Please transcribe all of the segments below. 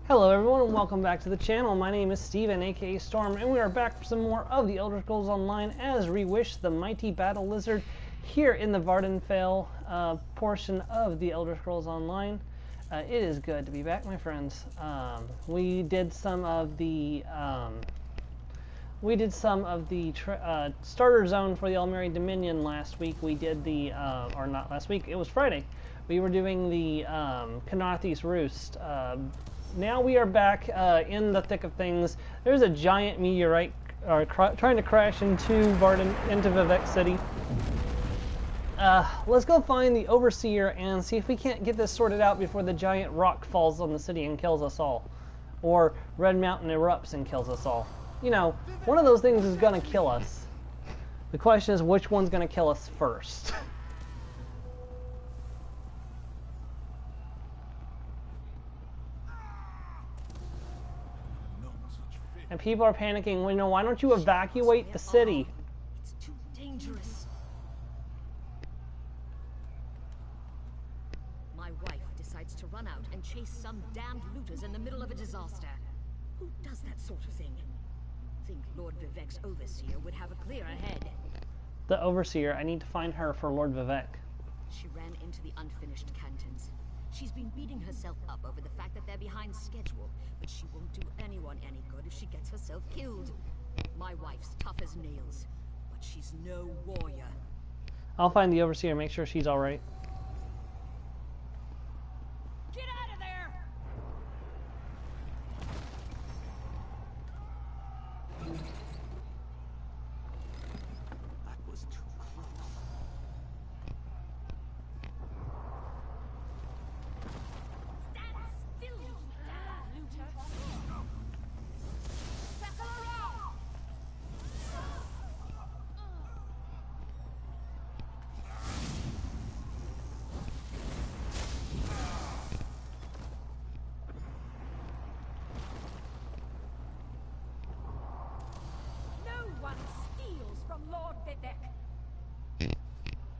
Hello everyone and welcome back to the channel. My name is Steven, aka Storm, and we are back for some more of the Elder Scrolls Online as Reewish, the mighty battle lizard, here in the Vardenfell portion of the Elder Scrolls Online. It is good to be back, my friends. We did some of the starter zone for the Almeri Dominion last week. We did the, or not last week, it was Friday. We were doing the Canathi's Roost. Now we are back in the thick of things. There's a giant meteorite trying to crash into Vivec City. Let's go find the Overseer and see if we can't get this sorted out before the giant rock falls on the city and kills us all. Or Red Mountain erupts and kills us all. You know, one of those things is going to kill us. The question is, which one's going to kill us first? And people are panicking. Well, you know, why don't you evacuate the city? It's too dangerous. My wife decides to run out and chase some damned looters in the middle of a disaster. Who does that sort of thing? Think Lord Vivec's Overseer would have a clearer head. The Overseer. I need to find her for Lord Vivec. She ran into the unfinished cantons. She's been beating herself up over the fact that they're behind schedule, but she won't do anyone any good if she gets herself killed. My wife's tough as nails, but she's no warrior. I'll find the Overseer, make sure she's alright. Get out of there! That was too close.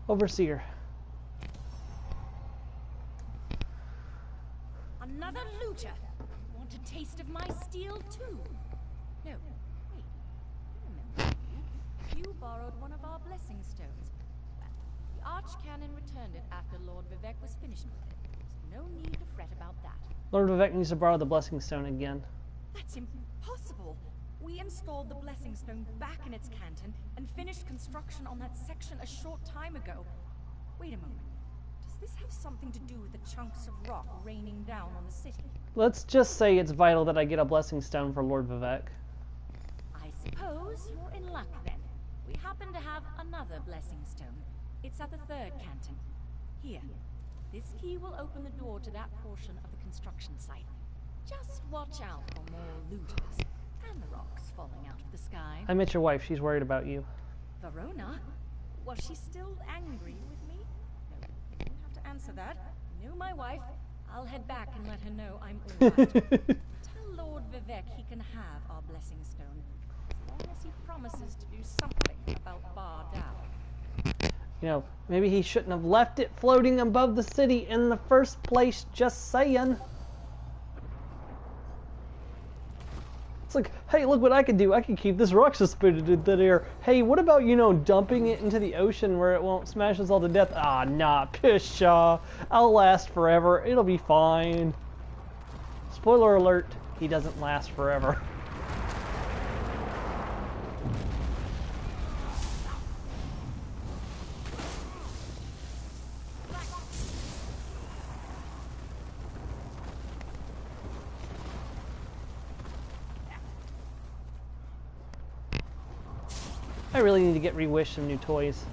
Overseer. Another looter. Want a taste of my steel too? No, wait. I remember you. You borrowed one of our blessing stones. Well, the Archcanon returned it after Lord Vivec was finished with it. So no need to fret about that. Lord Vivec needs to borrow the blessing stone again. That's impossible. We installed the blessing stone back in its canton and finished construction on that section a short time ago. Wait a moment. Does this have something to do with the chunks of rock raining down on the city? Let's just say it's vital that I get a blessing stone for Lord Vivec. I suppose you're in luck then. We happen to have another blessing stone. It's at the third canton. Here. This key will open the door to that portion of the construction site. Just watch out for more looters. And the rocks falling out of the sky. I met your wife. She's worried about you. Verona? Was she still angry with me? No, you don't have to answer that. You know my wife. I'll head back and let her know I'm alright. Tell Lord Vivec he can have our blessing stone, as long as he promises to do something about Bar Dow. You know, maybe he shouldn't have left it floating above the city in the first place, just saying. It's like, hey, look what I can do. I can keep this rock suspended in thin air. Hey, what about, you know, dumping it into the ocean where it won't smash us all to death? Ah, nah, pshaw. I'll last forever. It'll be fine. Spoiler alert, he doesn't last forever. I really need to get Reewish some new toys.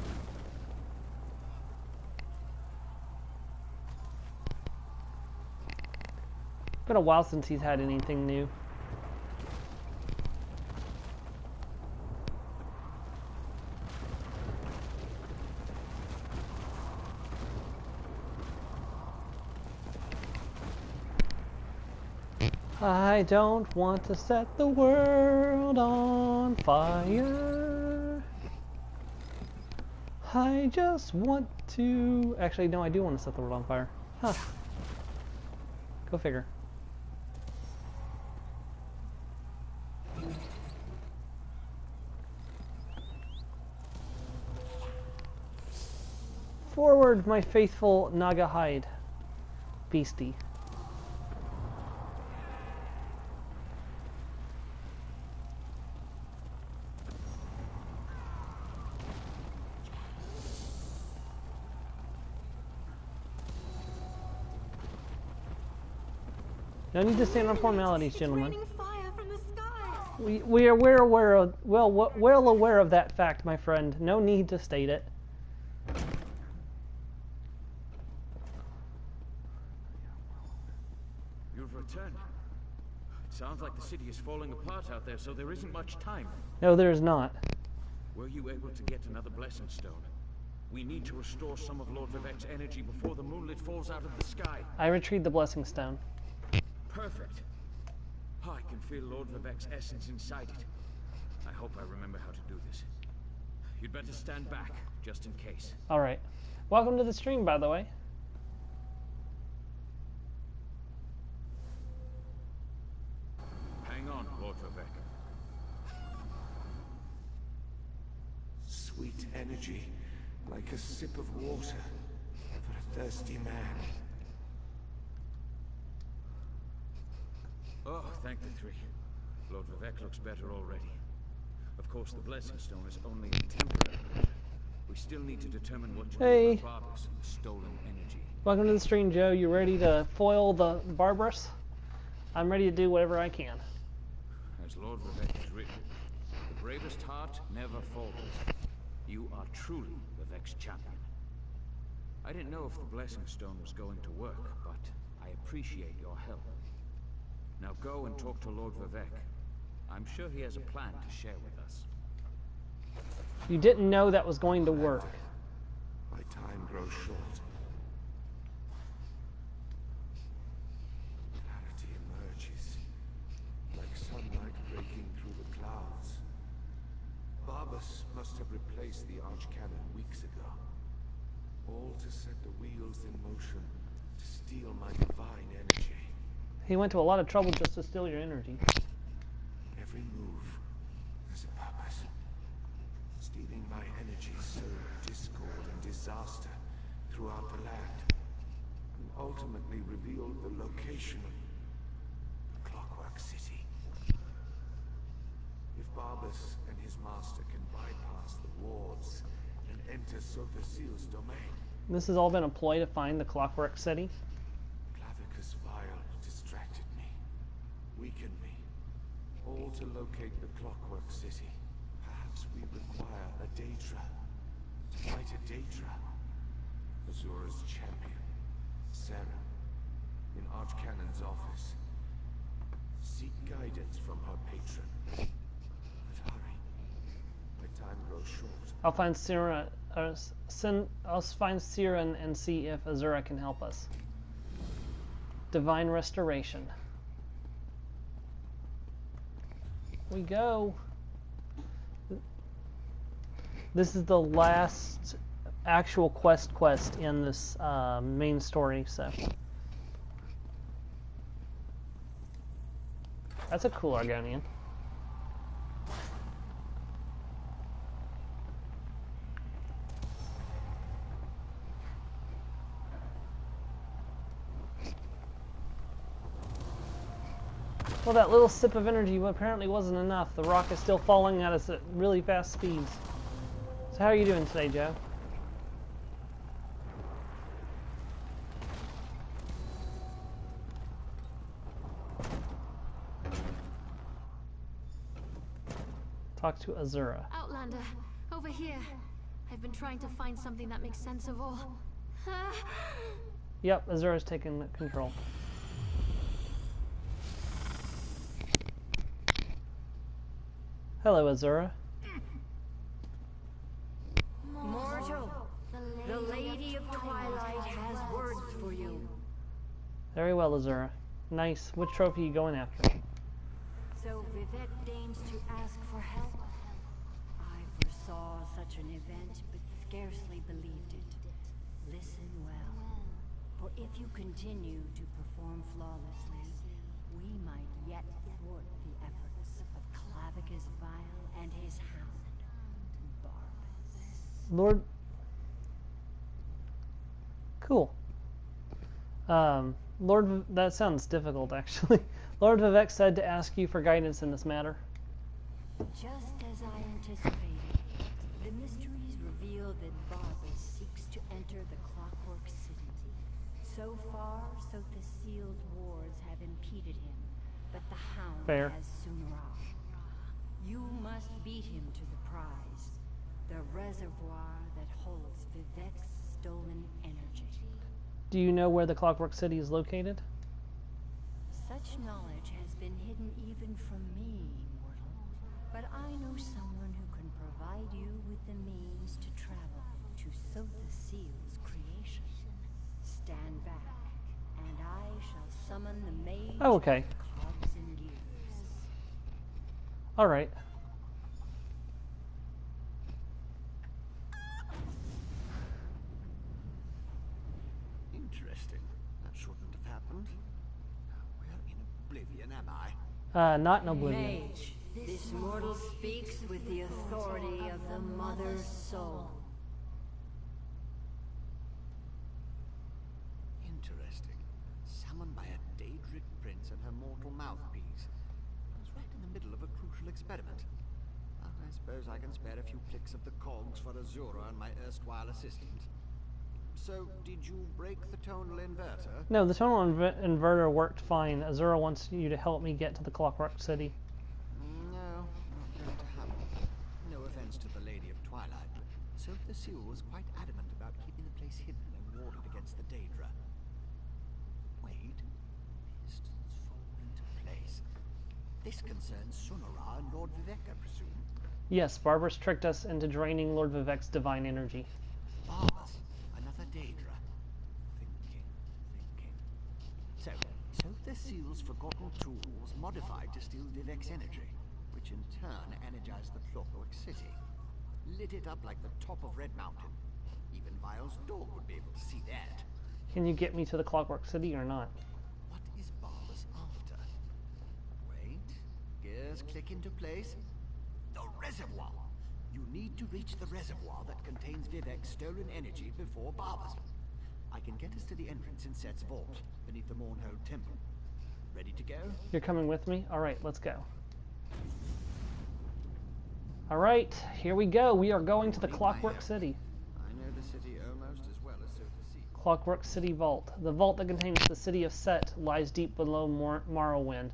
Been a while since he's had anything new. I don't want to set the world on fire. I just want to... Actually, no, I do want to set the world on fire. Huh. Go figure. Forward, my faithful Naga hide beastie. No need to stand on formalities, gentlemen. We're aware of, well aware of that fact, my friend. No need to state it. You've returned. It sounds like the city is falling apart out there, so there isn't much time. No, there is not. Were you able to get another blessing stone? We need to restore some of Lord Vivek's energy before the moonlit falls out of the sky. I retrieved the blessing stone. Perfect. Oh, I can feel Lord Vivek's essence inside it. I hope I remember how to do this. You'd better stand back, just in case. Alright. Welcome to the stream, by the way. Hang on, Lord Vivek. Sweet energy, like a sip of water for a thirsty man. Oh, thank the three. Lord Vivek looks better already. Of course, the blessing stone is only a temporary measure. We still need to determine what to do about Barbas and the stolen energy. Welcome to the stream, Joe. You ready to foil the Barbarous? I'm ready to do whatever I can. As Lord Vivek has written, the bravest heart never falters. You are truly Vivek's champion. I didn't know if the blessing stone was going to work, but I appreciate your help. Now go and talk to Lord Vivek. I'm sure he has a plan to share with us. You didn't know that was going to work. My time grows short. Clarity emerges, like sunlight breaking through the clouds. Barbas must have replaced the archcannon weeks ago. All to set the wheels in motion, to steal my divine energy. He went to a lot of trouble just to steal your energy. Every move has a purpose. Stealing my energy sowed discord and disaster throughout the land, and ultimately revealed the location of the Clockwork City. If Barbas and his master can bypass the wards and enter Sothasil's domain, This has all been a ploy to find the Clockwork City. Clavicus Vile distracted me, weakened me, all to locate the Clockwork City. Perhaps we require a Daedra. To fight a Daedra. Azura's champion, Sarah, in Archcannon's office. Seek guidance from her patron. But hurry. My time grows short. I'll find Sira, I'll find Siren and see if Azura can help us. Divine Restoration. We go. This is the last actual quest in this main story, so. That's a cool Argonian. Well, that little sip of energy apparently wasn't enough. The rock is still falling at us at really fast speeds. So how are you doing today, Joe? Talk to Azura. Outlander, over here. I've been trying to find something that makes sense of all. Yep, Azura's taking control. Hello, Azura. Mortal, the Lady of Twilight has words for you. Very well, Azura. Nice. Which trophy are you going after? So Vivek deigns to ask for help. I foresaw such an event, but scarcely believed it. Listen well, for if you continue to perform flawlessly, we might yet thwart the efforts of Clavicus Vile and his hound, Barbas. Lord... Cool. That sounds difficult, actually. Lord Vivek said to ask you for guidance in this matter. Just as I anticipated, the mysteries reveal that Barbas seeks to enter the Clockwork City. So far, Sothasiel's wards have impeded him, but the Hound Fair. has Sunra. You must beat him to the prize, the reservoir that holds Vivek's stolen energy. Do you know where the Clockwork City is located? Such knowledge has been hidden even from me, mortal. But I know someone who can provide you with the means to travel to Sothasiel's creation. Stand back, and I shall summon the mage Oh, okay. of cogs and gears. All right. Interesting. That shouldn't have happened. Where in oblivion am I? Not in Oblivion. Mage, this mortal speaks with the authority of the Mother's soul. Interesting. Summoned by a Daedric prince and her mortal mouthpiece. I was right in the middle of a crucial experiment. But I suppose I can spare a few clicks of the cogs for Azura and my erstwhile assistant. So, did you break the tonal inverter? No, the tonal inverter worked fine. Azura wants you to help me get to the Clockwork City. No, not going to happen. No offense to the Lady of Twilight, but Sothasiel was quite adamant about keeping the place hidden and warded against the Daedra. Wait, pistons fall into place. This concerns Sunara and Lord Vivek, I presume. Yes, Barbara's tricked us into draining Lord Vivek's divine energy. Barbas, another Daedra. Thinking. So, Sothasiel's forgotten tools modified to steal Vivek's energy, which in turn energized the Clockwork City. Lit it up like the top of Red Mountain. Even Vile's dog would be able to see that. Can you get me to the Clockwork City or not? What is Barbas after? Wait, gears click into place. The reservoir! You need to reach the reservoir that contains Vivek's stolen energy before Barbas. I can get us to the entrance in Set's vault, beneath the Mournhold Temple. Ready to go? You're coming with me? All right, let's go. All right, here we go. We are going to the Clockwork City. I know the city almost as well as Sothasiel. Clockwork City Vault. The vault that contains the city of Set lies deep below Morrowind.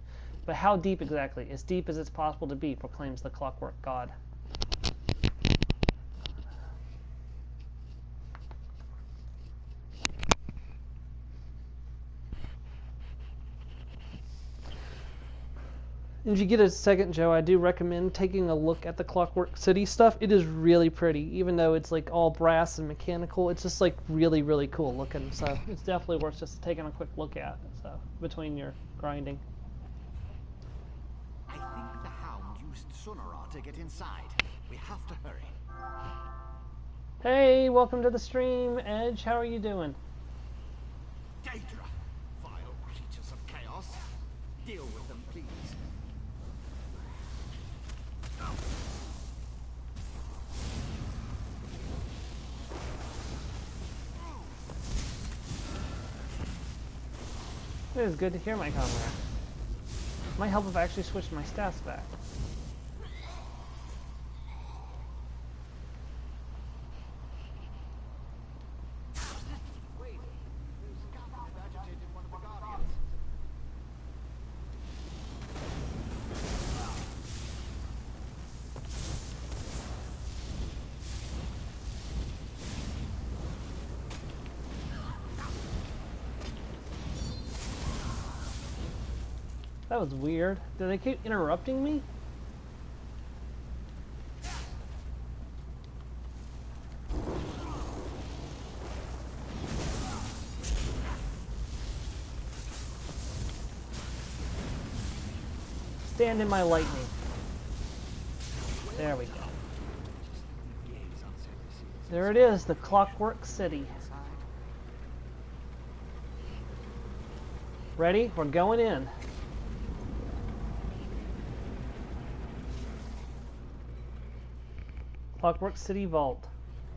But how deep exactly? As deep as it's possible to be, proclaims the Clockwork God. If you get a second, Joe, I do recommend taking a look at the Clockwork City stuff. It is really pretty, even though it's like all brass and mechanical. It's just like really, really cool looking. So it's definitely worth just taking a quick look at. So between your grinding. I think the Hound used Sunara to get inside. We have to hurry. Hey, welcome to the stream, Edge. How are you doing? Daedra! Vile creatures of chaos. Deal with them, please. It is good to hear, my comrade. Might help if I actually switched my stats back. Wait, there's scum have agitated one of the guardians. That was weird. Do they keep interrupting me? Stand in my lightning. There we go. There it is, the Clockwork City. Ready? We're going in. Clockwork City Vault.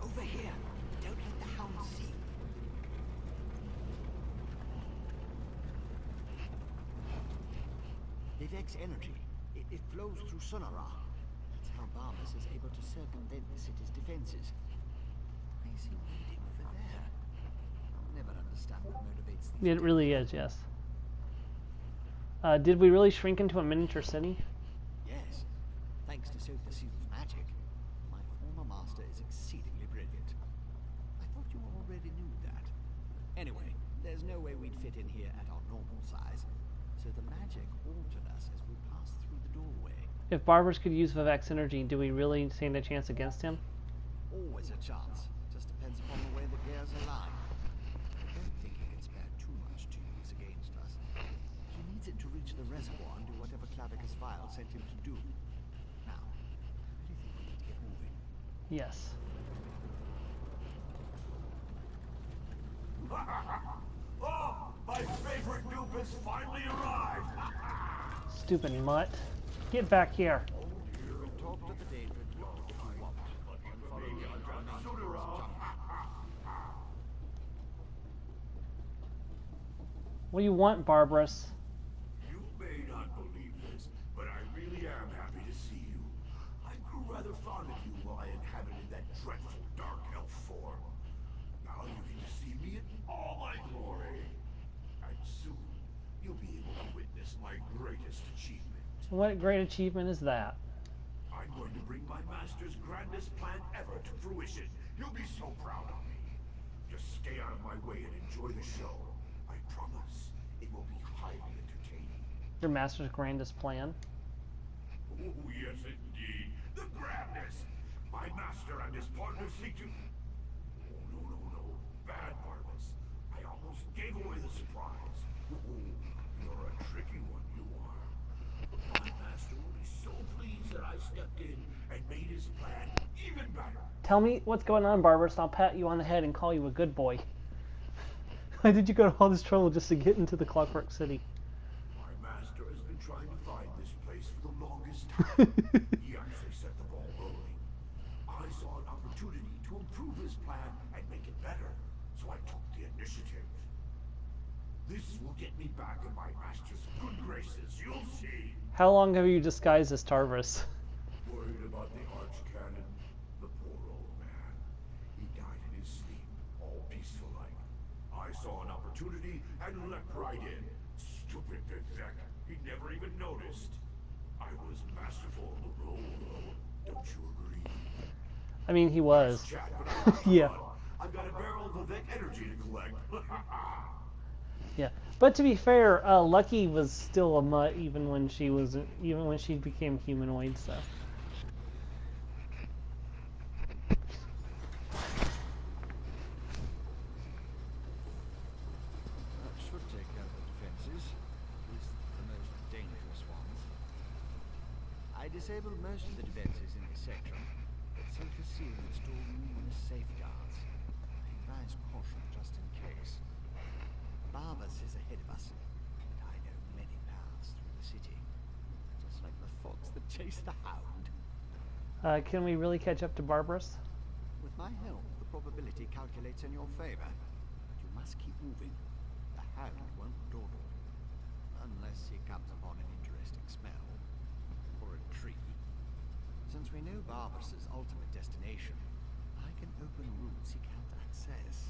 Over here. Don't let the Hound see. Vex energy. It flows through Sonara. That's how Barbas is able to circumvent the city's defenses. I see reading over there. I'll never understand what motivates these It really is, yes. Did we really shrink into a miniature city? Yes, thanks to Soap the Seal's magic. My former master is exceedingly brilliant. I thought you already knew that. Anyway, there's no way we'd fit in here at our normal size, so the magic altered us as we passed through the doorway. If Barbers could use Vivek's energy, do we really stand a chance against him? Always a chance. Just depends upon the way the gears align. I don't think he can spare too much to use against us. He needs it to reach the reservoir and do whatever Clavicus Vile sent him to do. Now, I really think we need to get moving. Yes. Oh, my favorite dupe has finally arrived! Stupid mutt. Get back here. Talk to the Daedra if you want, and follow me into the main jungle. What do you want, Barbarous? You may not believe this, but I really am happy to see you. I grew rather fond of you while I inhabited that dreadful dark elf form. Now you get to see me in all my glory. And soon, you'll be able to witness my greatest achievement. What great achievement is that? I'm going to bring my master's grandest plan ever to fruition. You'll be so proud of me. Just stay out of my way and enjoy the show. I promise it will be highly entertaining. Your master's grandest plan? Oh, yes, indeed. The grandest. My master and his partner seek to... Oh, no. Bad, Barbas. I almost gave away the surprise. Oh, you're a tricky one, you are. My master will be so pleased that I stepped in and made his plan even better. Tell me what's going on, Barbarous, and I'll pat you on the head and call you a good boy. Why did you go to all this trouble just to get into the Clockwork City? My master has been trying to find this place for the longest time. He actually set the ball rolling. I saw an opportunity to improve his plan and make it better, so I took the initiative. This will get me back in my master's good graces, you'll see. How long have you disguised as Tarvis? Worried about the archcanon? The poor old man. He died in his sleep, all peaceful like. I saw an opportunity and leapt right in. Stupid Vivek. He never even noticed. I was masterful in the role, though. Don't you agree? I mean, he was. Chat, but Yeah. I've got a barrel of Vivek energy to collect. Yeah, but to be fair, Lucky was still a mutt even when she became humanoid. So. That should take out the defenses, at least the most dangerous ones. I disabled most of the defenses in this section, but Soap the Seal installed numerous safeguards. I advise caution just in case. Barbas is ahead of us, and I know many paths through the city, just like the fox that chased the hound. Can we really catch up to Barbarous? With my help, the probability calculates in your favor, but you must keep moving. The hound won't dawdle, unless he comes upon an interesting smell, or a tree. Since we know Barbaros's ultimate destination, I can open routes he can't access.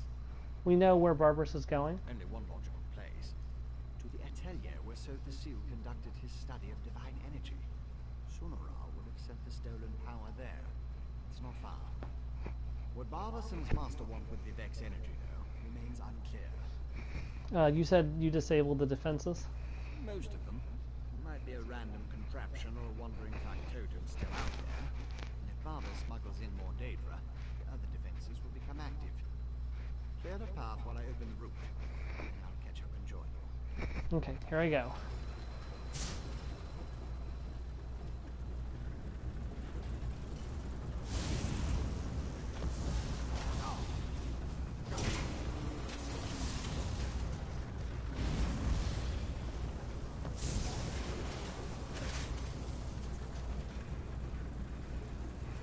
We know where Barbarous is going. Only one logical place. To the atelier where Soap the Seal conducted his study of divine energy. Sonora would have sent the stolen power there. It's not far. What Barbas and his master want with Vivek's energy, though, remains unclear. You said you disabled the defenses? Most of them. Might be a random contraption or a wandering factotum still out there. And if Barbas smuggles in more Daedra, the other defenses will become active. Clear the path while I open the route, and I'll catch up and join you. Okay, here I go.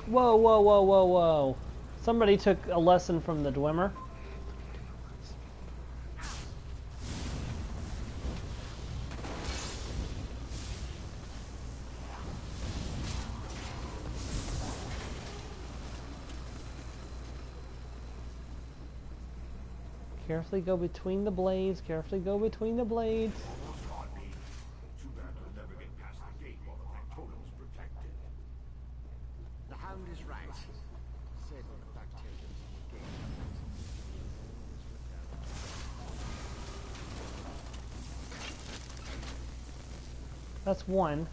Whoa. Somebody took a lesson from the Dwemer. Carefully go between the blades. Carefully go between the blades. Too bad we'll never get past the gate while the Factotum's protected. The Hound is right. Said the Factotum's on the gate. That's one.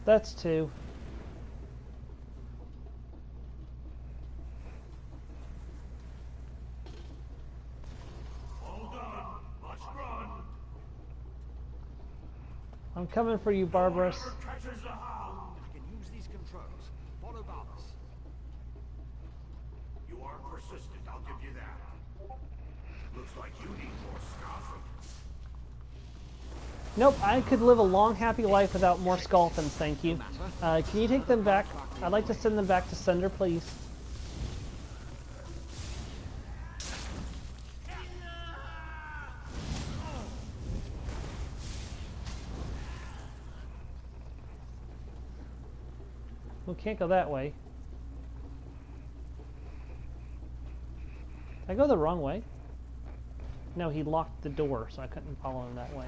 That's two. All done. Let's run. I'm coming for you, Barbarous. Whoever catches the Hound. I can use these controls. Follow Barbas. You are persistent, I'll give you that. Looks like you need more scoffing. Nope, I could live a long, happy life without more Scolthans, thank you. Can you take them back? I'd like to send them back to Sunder, please. We can't go that way. Did I go the wrong way? No, he locked the door, so I couldn't follow him that way.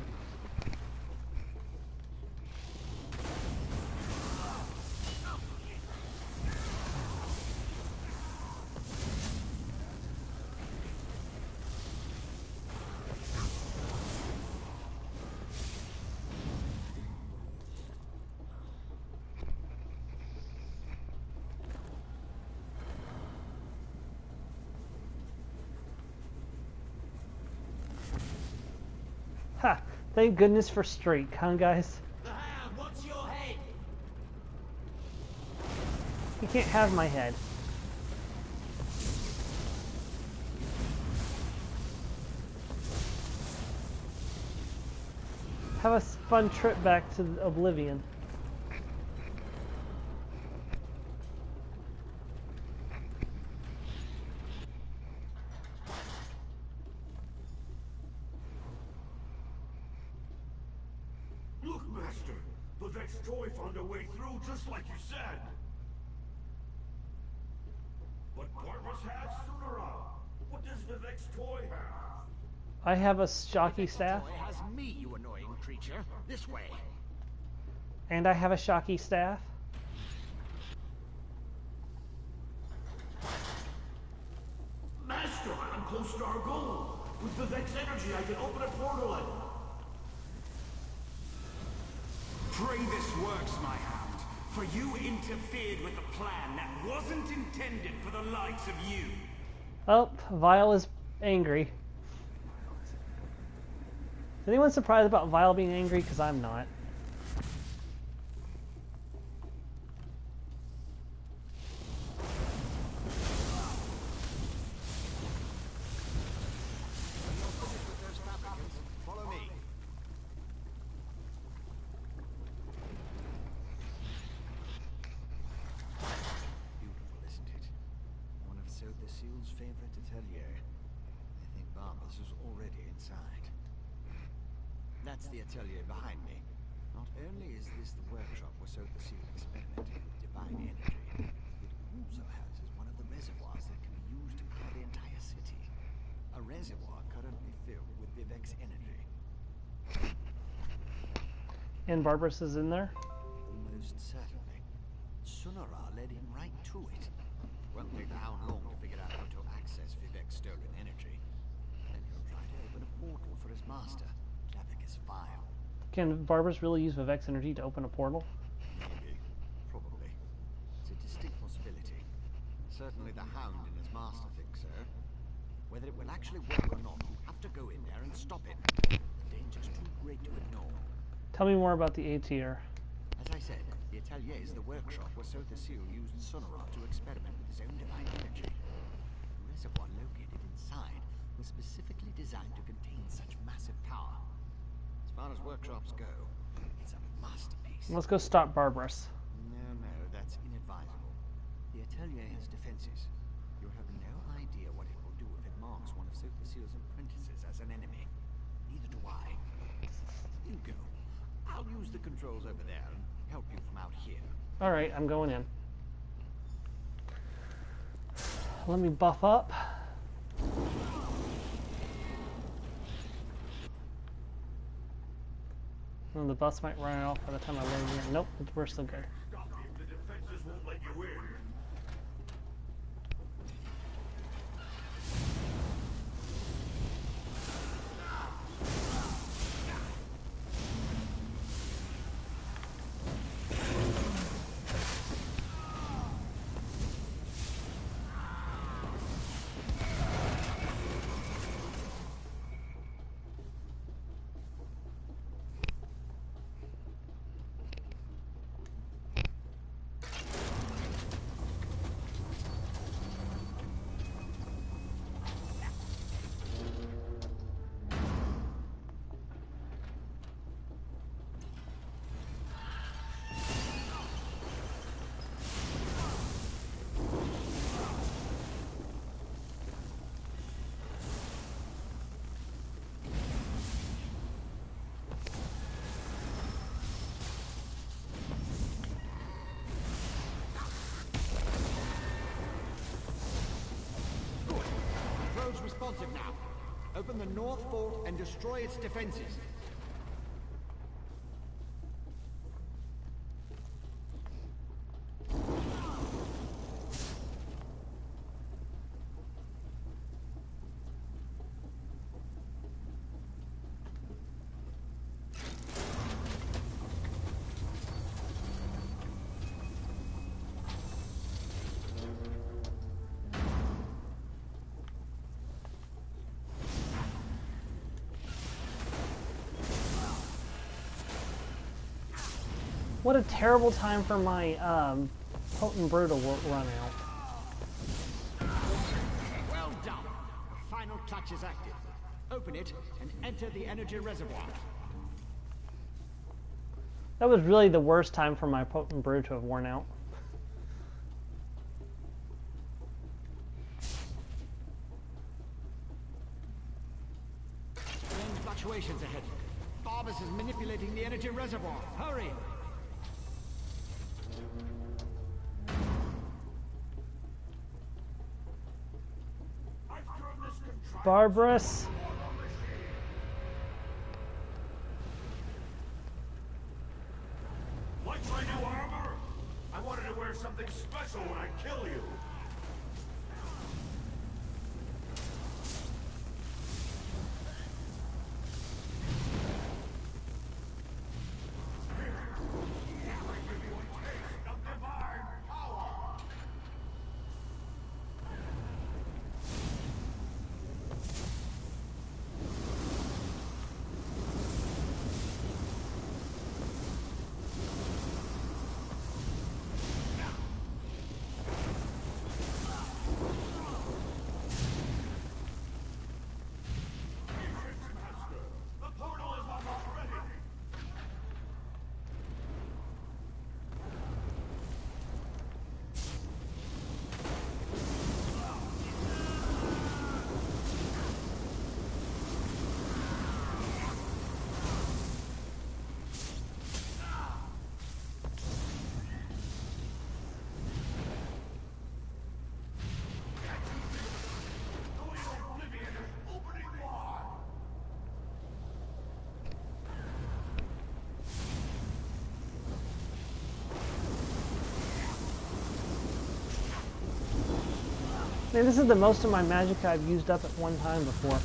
Ha! Thank goodness for streak, huh, guys? The Hound wants your head. You can't have my head. Have a fun trip back to Oblivion. Look, Master. The Vex toy found a way through just like you said. But Barbas has Sunara. What does the Vex toy have? I have a shocky staff, Toy has me, you annoying creature. This way. and I have a shocky staff. Master, I'm close to our goal. With the Vex energy, I can open a portal and... Pray this works, my Hound, for you interfered with a plan that wasn't intended for the likes of you. Oh, Vile is angry. Is anyone surprised about Vile being angry? Because I'm not. Follow me. Beautiful, isn't it? One of Sotha the Seal's favorite atelier. I think Barbas is already inside. That's the atelier behind me. Not only is this the workshop where Sotha the Seal experimented with divine energy, it also houses one of the reservoirs that can be used to power the entire city. A reservoir currently filled with Vivek's energy. And Barbarous is in there. Almost certainly. Sunara led him right to it. Won't take the Hound long to figure out how to access Vivek's stolen energy. Then he'll try to open a portal for his master, Javicus Vile. Can Barbarous really use Vivek's energy to open a portal? Maybe. Probably. It's a distinct possibility. Certainly the Hound and his master think so. Whether it will actually work or not, you have to go in there and stop it. The danger's too great to ignore. Tell me more about the A tier. As I said, the atelier is the workshop where Sotha the Seal used Sunara to experiment with his own divine energy. The reservoir located inside was specifically designed to contain such massive power. As far as workshops go, it's a masterpiece. Let's go stop Barbarous. No, that's inadvisable. The atelier has defenses. You'll have use the controls over there and help you from out here. Alright, I'm going in. Let me buff up. The bus might run off by the time I load in. Nope, we're still good. The defenses won't let you in. Road's responsive now. Open the north fort and destroy its defenses. What a terrible time for my potent brew to run out. Well done. The final clutch is active. Open it and enter the energy reservoir. That was really the worst time for my potent brew to have worn out. Main fluctuations ahead. Barbus is manipulating the energy reservoir. Hurry! Barbarous. Like my new armor? I wanted to wear something special when I kill you. Man, this is the most of my magic I've used up at one time before.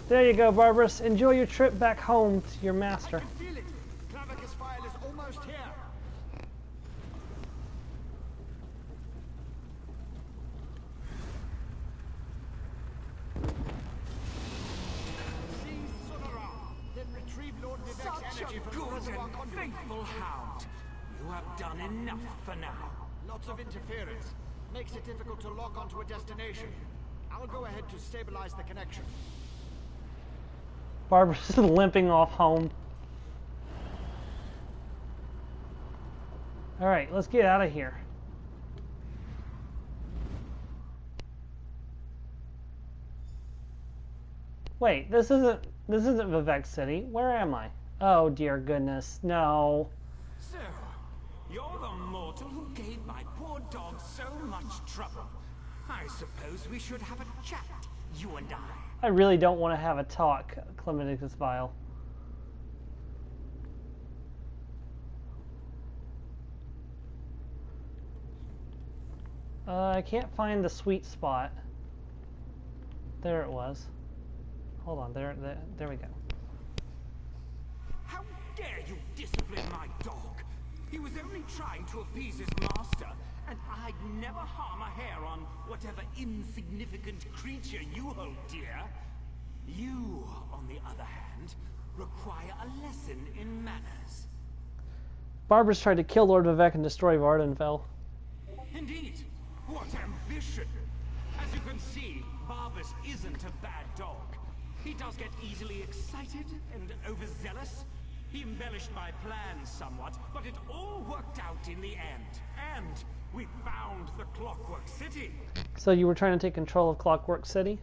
There you go, Barbarous. Enjoy your trip back home to your master. I can feel it. Clavicus file is almost here. Seize Sonora, then retrieve Lord Vivek's energy from the reservoir conduit. Faithful hound. You have done enough for now. Lots of interference. Makes it difficult to lock onto a destination. I'll go ahead to stabilize the connection. Barbara's just limping off home. Alright, let's get out of here. Wait, this isn't Vivek City. Where am I? Oh dear goodness, no. So, you're the mortal who gave my poor dog so much trouble. I suppose we should have a chat, you and I. I really don't want to have a talk, Clementicus Vile. I can't find the sweet spot. There it was. Hold on, there we go. How dare you discipline my dog? He was only trying to appease his master, and I'd never harm a hair on whatever insignificant creature you hold dear. You, on the other hand, require a lesson in manners. Barbara's tried to kill Lord Vivek and destroy Vardenfell. Indeed. What ambition! As you can see, Barbas isn't a bad dog. He does get easily excited and overzealous. He embellished my plans somewhat, but it all worked out in the end. And we found the Clockwork City. So you were trying to take control of Clockwork City?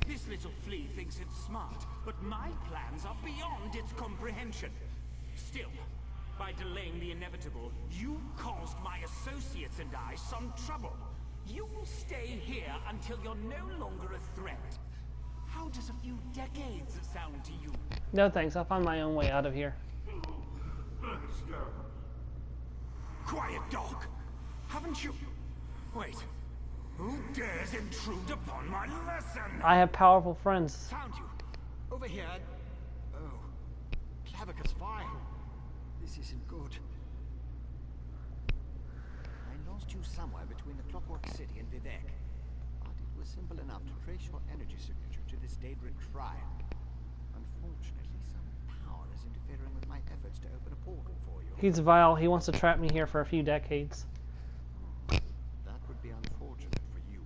This little flea thinks it's smart, but my plans are beyond its comprehension. Still, by delaying the inevitable, you caused my associates and I some trouble. You will stay here until you're no longer a threat. How does a few decades sound to you? No thanks, I'll find my own way out of here. Let's go. Quiet, dog. Haven't you... Wait. Who dares intrude upon my lesson? I have powerful friends. Found you. Over here. Oh. Clavicus Vile. This isn't good. I lost you somewhere between the Clockwork City and Vivek. But it was simple enough to trace your energy signature to this Daedric shrine. Unfortunately, some power is interfering with my efforts to open a portal for you. He's vile. He wants to trap me here for a few decades. That would be unfortunate for you.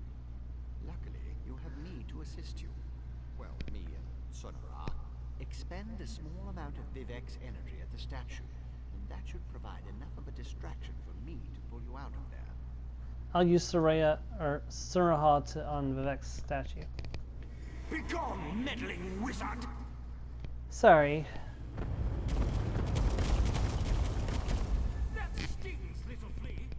Luckily, you have me to assist you. Well, me and Sonora. Expend a small amount of Vivek's energy at the statue, and that should provide enough of a distraction for me to pull you out of there. I'll use Suraya or Suraha on Vivek's statue. Begone, meddling wizard! Sorry. That stings, little flea.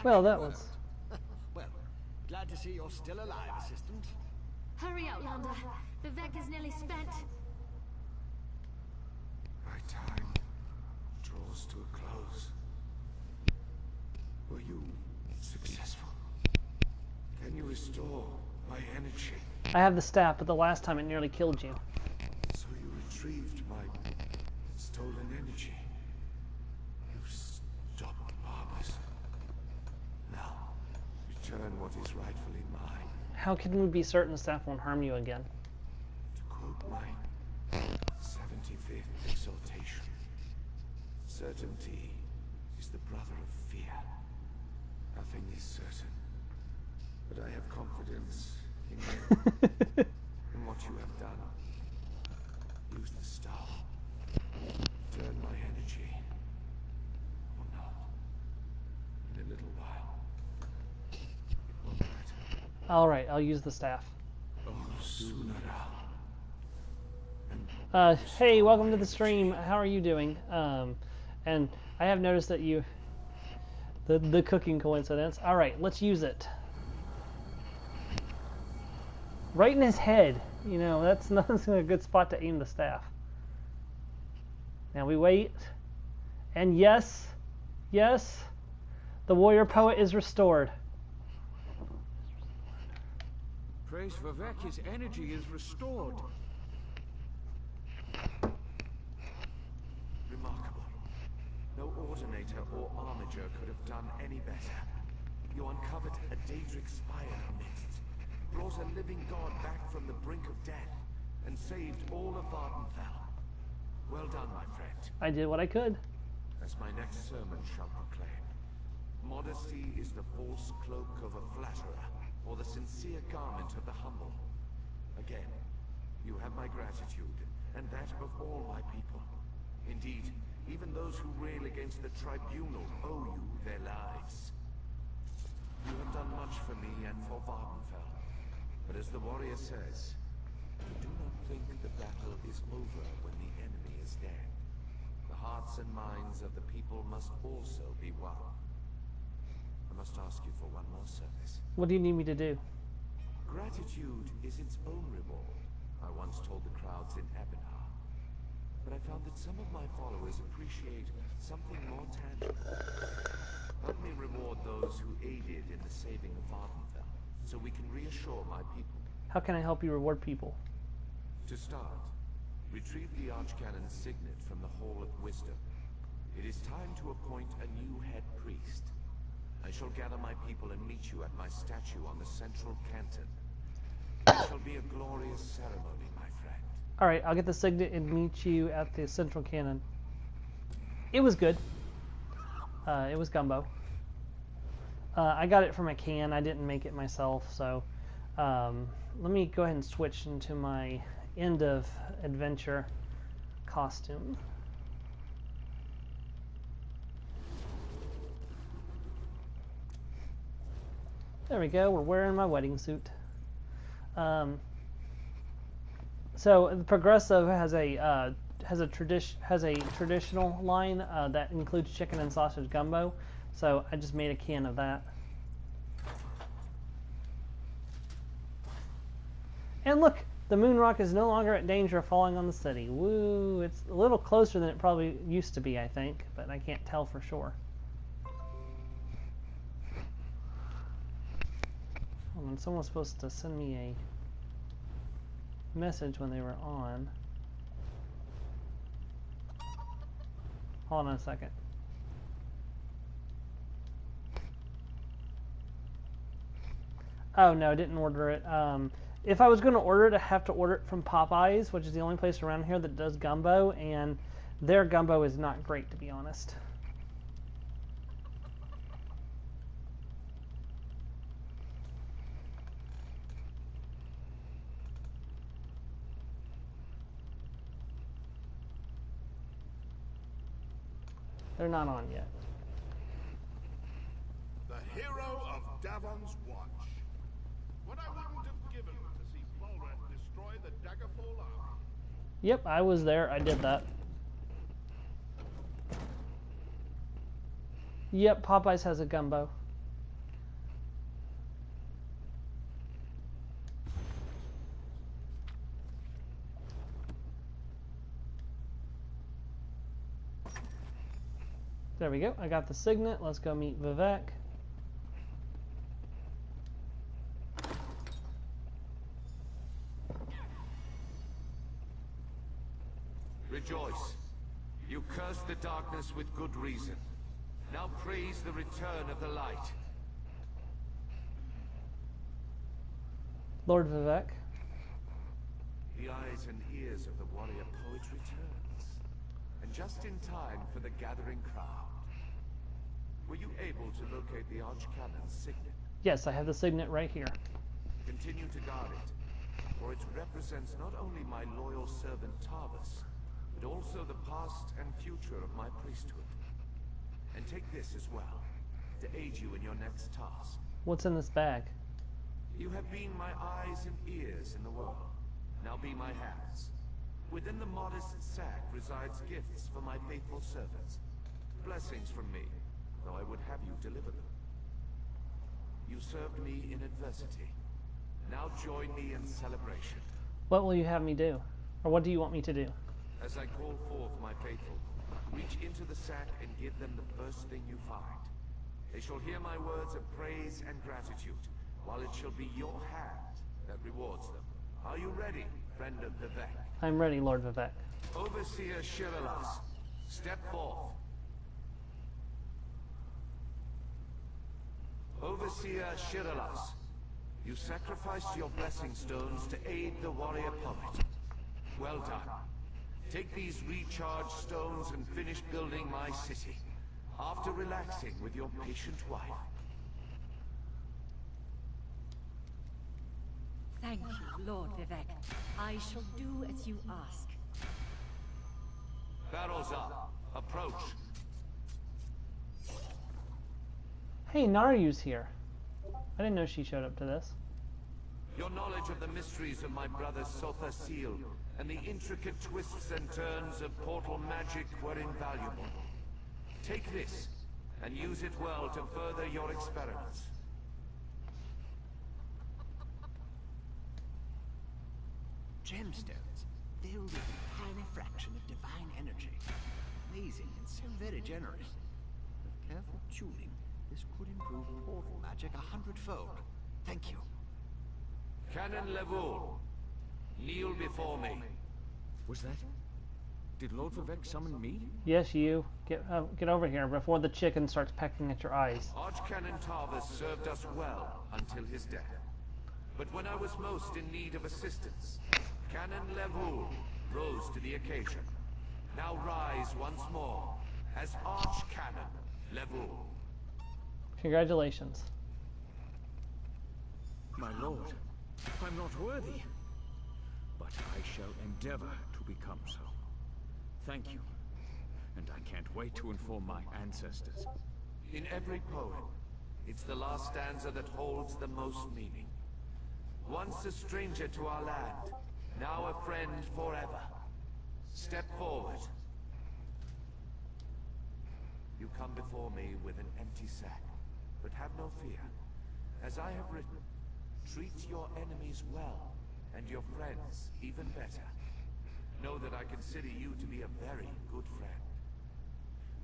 Well, that was... Well, glad to see you're still alive, assistant. Hurry up, Yonder. Vivek is nearly spent. My time draws to a close. Were you successful? Can you restore my energy? I have the staff, but the last time it nearly killed you. So you retrieved my stolen energy. You stopped Barbas. Now, return what is rightfully mine. How can we be certain the staff won't harm you again? To quote my 75th exaltation, certainty is the brother of fear. Nothing is certain, but I have confidence in you, in what you have done. Use the star. Turn my energy, or not. In a little while, it will matter. Alright, I'll use the staff. Oh, sooner. Hey, welcome to the stream. How are you doing? And I have noticed that you... The cooking coincidence. Alright, let's use it. Right in his head. You know, that's a good spot to aim the staff. Now we wait. And yes, yes, the warrior poet is restored. Praise Vivek, his energy is restored. or Armiger could have done any better. You uncovered a Daedric spy in our midst, brought a living god back from the brink of death, and saved all of Vardenfell. Well done, my friend. I did what I could. As my next sermon shall proclaim, modesty is the false cloak of a flatterer, or the sincere garment of the humble. Again, you have my gratitude, and that of all my people. Indeed, even those who rail against the tribunal owe you their lives. You have done much for me and for Vardenfell, but as the warrior says, do not think the battle is over when the enemy is dead. The hearts and minds of the people must also be won. I must ask you for one more service. What do you need me to do? Gratitude is its own reward, I once told the crowds in Ebenar. But I found that some of my followers appreciate something more tangible. Help me reward those who aided in the saving of Vardenfell, so we can reassure my people. How can I help you reward people? To start, retrieve the Archcannon's signet from the Hall of Wisdom. It is time to appoint a new head priest. I shall gather my people and meet you at my statue on the central canton. It shall be a glorious ceremony, my friend. Alright, I'll get the signet and meet you at the central cannon. It was good. It was gumbo. I got it from a can. I didn't make it myself, so let me go ahead and switch into my end of adventure costume. There we go. We're wearing my wedding suit. So the Progressive has a traditional line that includes chicken and sausage gumbo. So I just made a can of that. And look, the moon rock is no longer at danger of falling on the city. Woo! It's a little closer than it probably used to be, I think, but I can't tell for sure. Hold on, someone was supposed to send me a message when they were on. Hold on a second. Oh no, I didn't order it. If I was going to order it, I have to order it from Popeyes, which is the only place around here that does gumbo, and their gumbo is not great, to be honest. They're not on yet. The hero of Davon's Watch. What I wouldn't have given to see Bolrat destroy the Daggerfall army. Yep, I was there. I did that. Yep, Popeyes has a gumbo. There we go. I got the signet. Let's go meet Vivek. Rejoice. You cursed the darkness with good reason. Now praise the return of the light. Lord Vivek. The eyes and ears of the warrior poet returns. And just in time for the gathering crowd. Were you able to locate the Archcannon's signet? Yes, I have the signet right here. Continue to guard it, for it represents not only my loyal servant Tarvis, but also the past and future of my priesthood. And take this as well, to aid you in your next task. What's in this bag? You have been my eyes and ears in the world. Now be my hands. Within the modest sack resides gifts for my faithful servants. Blessings from me, though I would have you deliver them. You served me in adversity. Now join me in celebration. What will you have me do? Or what do you want me to do? As I call forth my faithful, reach into the sack and give them the first thing you find. They shall hear my words of praise and gratitude, while it shall be your hand that rewards them. Are you ready, friend of Vivek? I'm ready, Lord Vivek. Overseer Shirilas, step forth. Overseer Shiralas, you sacrificed your blessing stones to aid the warrior poet. Well done. Take these recharged stones and finish building my city, after relaxing with your patient wife. Thank you, Lord Vivek. I shall do as you ask. Barrels up. Approach. Hey, Naryu's here. I didn't know she showed up to this. Your knowledge of the mysteries of my brother's Sotha seal and the intricate twists and turns of portal magic were invaluable. Take this and use it well to further your experiments. Gemstones, filled with a tiny fraction of divine energy. Amazing and so very generous. With careful tuning, this could improve portal magic 100-fold. Thank you. Canon Levoul, kneel before me. Was that? Did Lord Vivek summon me? Yes, you. Get over here before the chicken starts pecking at your eyes. Archcanon Tarvis served us well until his death. But when I was most in need of assistance, Canon Levoul rose to the occasion. Now rise once more as Archcanon Levoul. Congratulations. My lord, I'm not worthy. But I shall endeavor to become so. Thank you. And I can't wait to inform my ancestors. In every poem, it's the last stanza that holds the most meaning. Once a stranger to our land, now a friend forever. Step forward. You come before me with an empty sack, but have no fear. As I have written, treat your enemies well, and your friends even better. Know that I consider you to be a very good friend.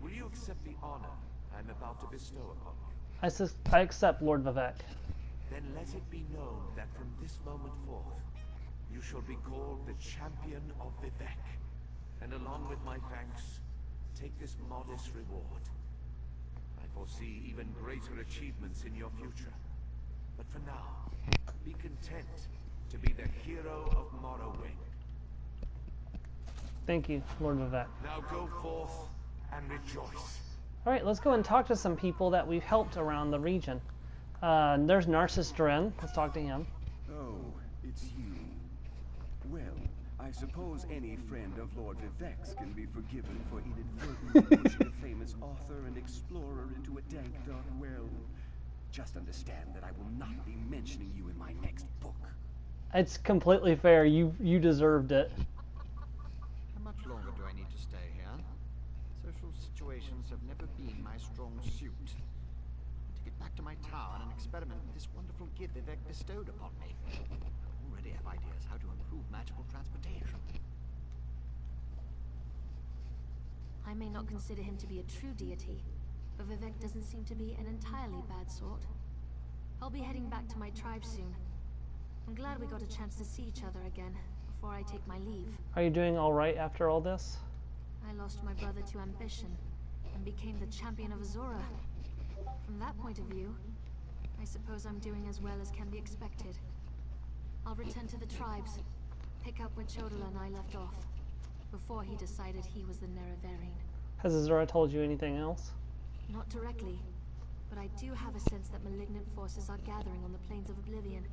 Will you accept the honor I'm about to bestow upon you? I accept, Lord Vivek. Then let it be known that from this moment forth, you shall be called the Champion of Vivek. And along with my thanks, take this modest reward. I foresee even greater achievements in your future. But for now, be content to be the hero of Morrowind. Thank you, Lord Vivek. Now go forth and rejoice. Alright, let's go and talk to some people that we've helped around the region. There's Narcissus Dren. Let's talk to him. Oh, it's you. Well, I suppose any friend of Lord Vivek's can be forgiven for inadvertently pushing a famous author and explorer into a dank, dark well. Just understand that I will not be mentioning you in my next book. It's completely fair. You deserved it. How much longer do I need to stay here? Social situations have never been my strong suit. To get back to my tower and experiment with this wonderful gift Vivek bestowed upon me. I already have ideas how to improve magical transportation. I may not consider him to be a true deity, but Vivek doesn't seem to be an entirely bad sort. I'll be heading back to my tribe soon. I'm glad we got a chance to see each other again before I take my leave. Are you doing alright after all this? I lost my brother to ambition and became the champion of Azora. From that point of view, I suppose I'm doing as well as can be expected. I'll return to the tribes, pick up where Chodala and I left off, before he decided he was the Nerevarine. Has Azora told you anything else? Not directly, but I do have a sense that malignant forces are gathering on the plains of Oblivion.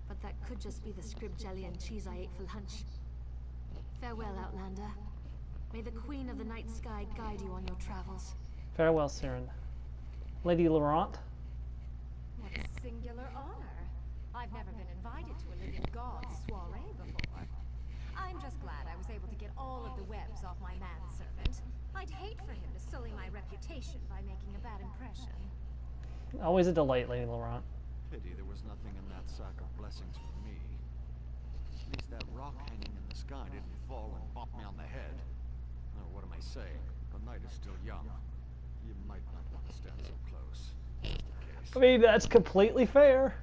But that could just be the scrib jelly and cheese I ate for lunch. Farewell, Outlander. May the Queen of the Night Sky guide you on your travels. Farewell, Siren. Lady Laurent? What a singular honor. I've never been invited to a living god's soiree before. I'm just glad I was able to get all of the webs off my manservant. I'd hate for him to sully my reputation by making a bad impression. Always a delight, Lady Laurent. Pity there was nothing in that sack of blessings for me. At least that rock hanging in the sky didn't fall and bop me on the head. Oh, what am I saying? The night is still young. You might not want to stand so close. Just in case. I mean, that's completely fair.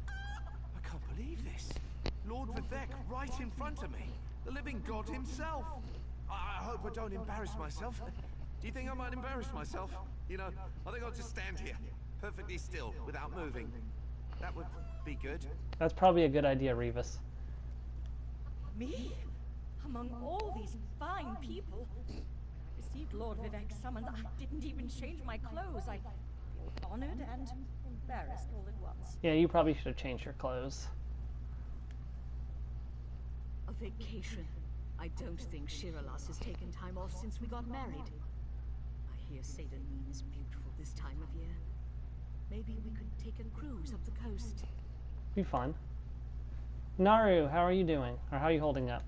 I can't believe this. Lord Vivek right in front of me. The living god himself. I hope I don't embarrass myself. Do you think I might embarrass myself? You know, I think I'll just stand here, perfectly still, without moving. That would be good. That's probably a good idea, Reevis. Me? Among all these fine people? When I received Lord Vivek's summons, I didn't even change my clothes. I feel honored and embarrassed all at once. Yeah, you probably should have changed your clothes. A vacation. I don't think Shiralas has taken time off since we got married. I hear Seydonin is beautiful this time of year. Maybe we could take a cruise up the coast. Be fun. Naru, how are you doing? Or how are you holding up?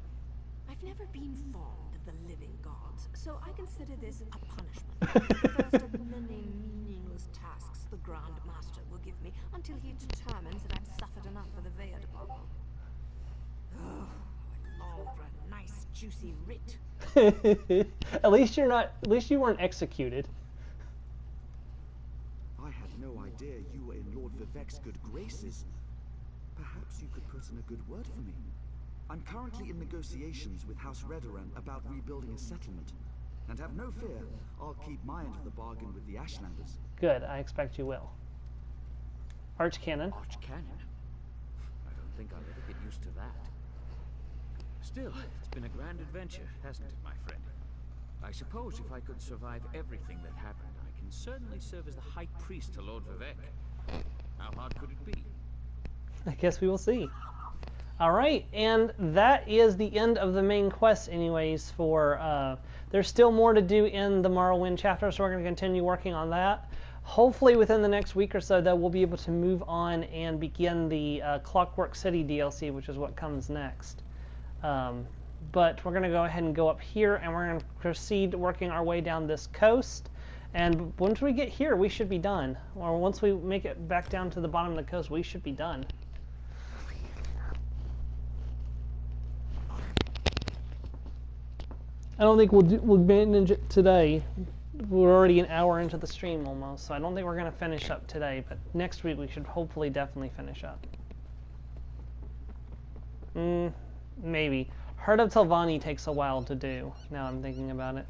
I've never been fond of the living gods, so I consider this a punishment. The first of many meaningless tasks the Grand Master will give me until he determines that I've suffered enough for the Veya debacle. Oh, I long for a nice, juicy writ. At least you weren't executed. I had no idea you were in Lord Vivek's good graces. Perhaps you could put in a good word for me. I'm currently in negotiations with House Redoran about rebuilding a settlement. And have no fear, I'll keep my end of the bargain with the Ashlanders. Good, I expect you will. Archcannon. Archcannon? I don't think I'll ever get used to that. Still, it's been a grand adventure, hasn't it, my friend? I suppose if I could survive everything that happened, I can certainly serve as the High Priest to Lord Vivek. How hard could it be? I guess we will see. Alright, and that is the end of the main quest anyways for, there's still more to do in the Morrowind chapter, so we're going to continue working on that. Hopefully within the next week or so, though, we'll be able to move on and begin the Clockwork City DLC, which is what comes next. But we're going to go ahead and go up here, and we're going to proceed working our way down this coast. And once we get here, we should be done. Or once we make it back down to the bottom of the coast, we should be done. I don't think we'll manage it today. We're already an hour into the stream almost, so I don't think we're going to finish up today. But next week we should hopefully definitely finish up. Maybe. Heart of Telvanni takes a while to do, now I'm thinking about it.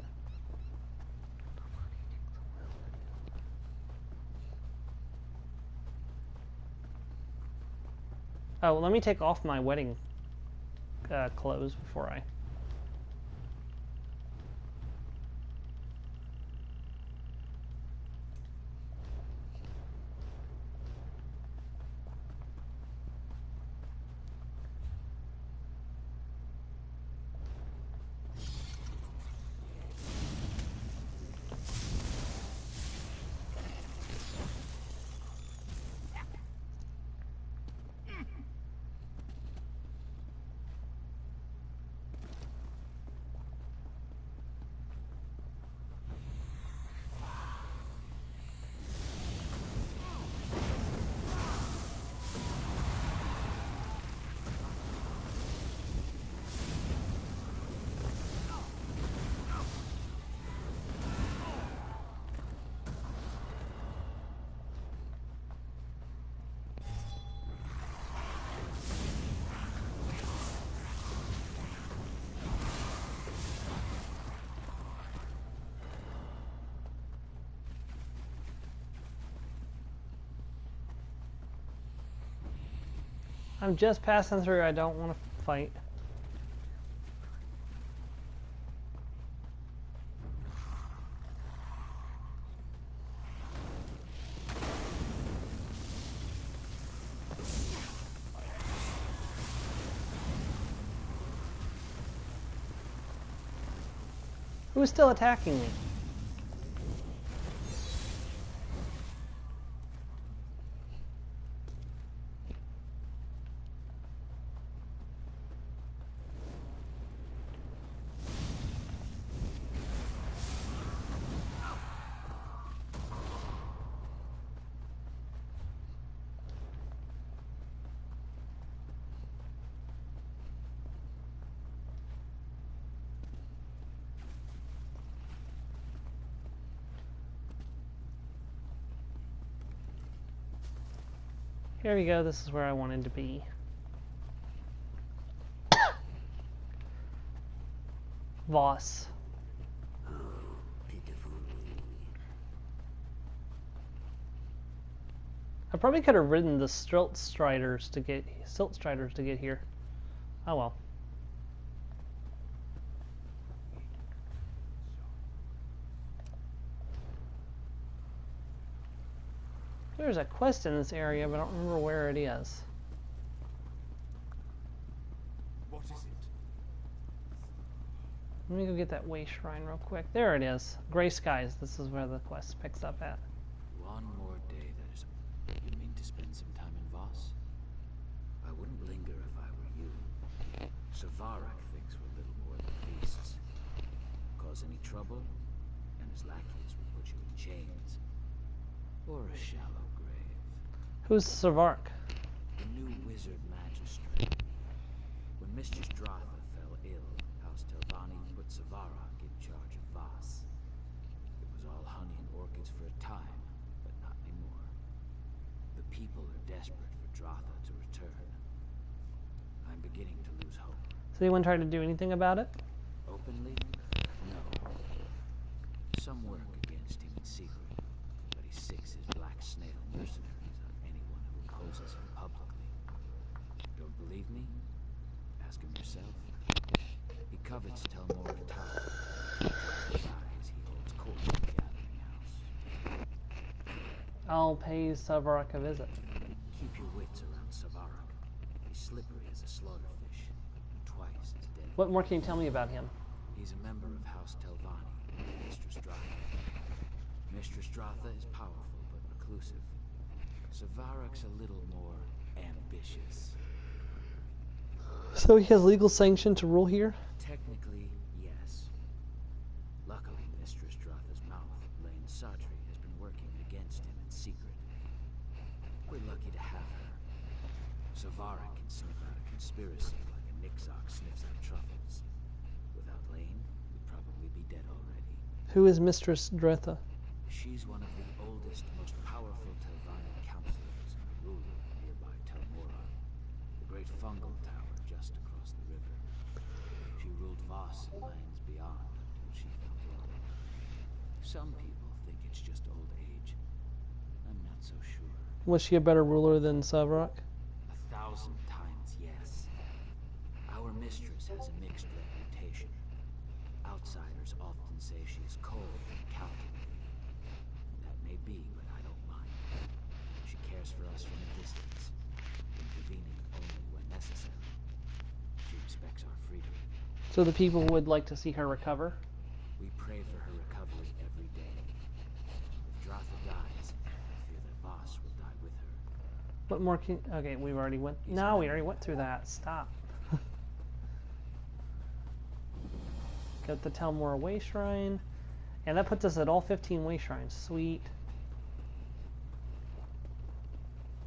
Oh, let me take off my wedding clothes before I... I'm just passing through. I don't want to fight. Who's still attacking me? Here we go, this is where I wanted to be. Voss. Oh, pitiful me. probably could have ridden the Silt Striders to get here. Oh well. There's a quest in this area, but I don't remember where it is. What is it? Let me go get that way shrine real quick. There it is. Gray Skies. This is where the quest picks up at. One more day, that is. You mean to spend some time in Voss? I wouldn't linger if I were you. Savarak thinks we're little more than beasts. Cause any trouble, and his lackeys will put you in chains. Or a shallow grave. Who's Savark? The new wizard magistrate. When Mistress Dratha fell ill, House Telvanni put Savarak in charge of Voss. It was all honey and orchids for a time, but not anymore. The people are desperate for Dratha to return. I'm beginning to lose hope. Has anyone tried to do anything about it? Openly? No. Some work against him in secret, but he sicks his black snail mercenaries on anyone who opposes him publicly. Don't believe me? Ask him yourself. He covets Telmora Tower. Dies, he holds court in the Gathering House. I'll pay Savark a visit. Keep your wits around Savarak. He's slippery as a slaughterfish, and twice as deadly. What more can you tell me about him? He's a member of House Telvanni, Mistress Dratha. Mistress Dratha is powerful but reclusive. Savarak's a little more ambitious. So he has legal sanction to rule here? Technically, yes. Luckily, Mistress Dratha's mouth, Lane Sadri, has been working against him in secret. We're lucky to have her. Savarak can sniff out a conspiracy like a Nixox sniffs out truffles. Without Lane, we'd probably be dead already. Who is Mistress Dratha? She's one of the oldest, most powerful Telvanni counselors and a ruler of nearby Telmora, the great fungal tower just across the river. She ruled Voss and lands beyond until she fell ill. Some people think it's just old age. I'm not so sure. Was she a better ruler than Savark? 1,000 times yes. Our mistress has a mixed reputation. Outsiders often say she is cold and calculating. That may be, but I don't mind. She cares for us from a distance, intervening only when necessary. She respects our freedom. So the people would like to see her recover? We pray for her recovery every day. If Dratha dies, I fear that Voss will die with her. What more can... Okay, we already went... No, we already went through that. Stop. Got the Telmora Way Shrine. And that puts us at all 15 Way Shrines. Sweet.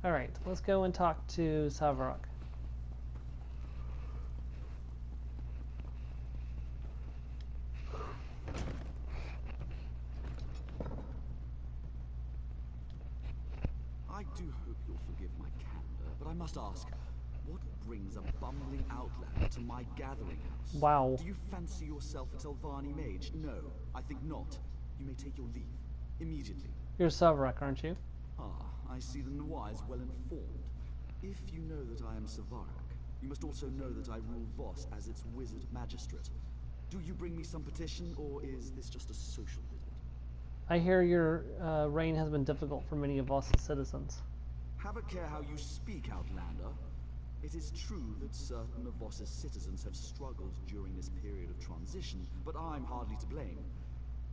Alright, let's go and talk to Savarak. I do hope you'll forgive my candor, but I must ask, what brings a bumbling outlander to my gathering house? Wow. Do you fancy yourself a Telvanni mage? No, I think not. You may take your leave. Immediately. You're Savarak, aren't you? Ah, I see the Noir is well informed. If you know that I am Savarak, you must also know that I rule Voss as its wizard magistrate. Do you bring me some petition, or is this just a social visit? I hear your reign has been difficult for many of Voss's citizens. Have a care how you speak, Outlander. It is true that certain of Voss's citizens have struggled during this period of transition, but I'm hardly to blame.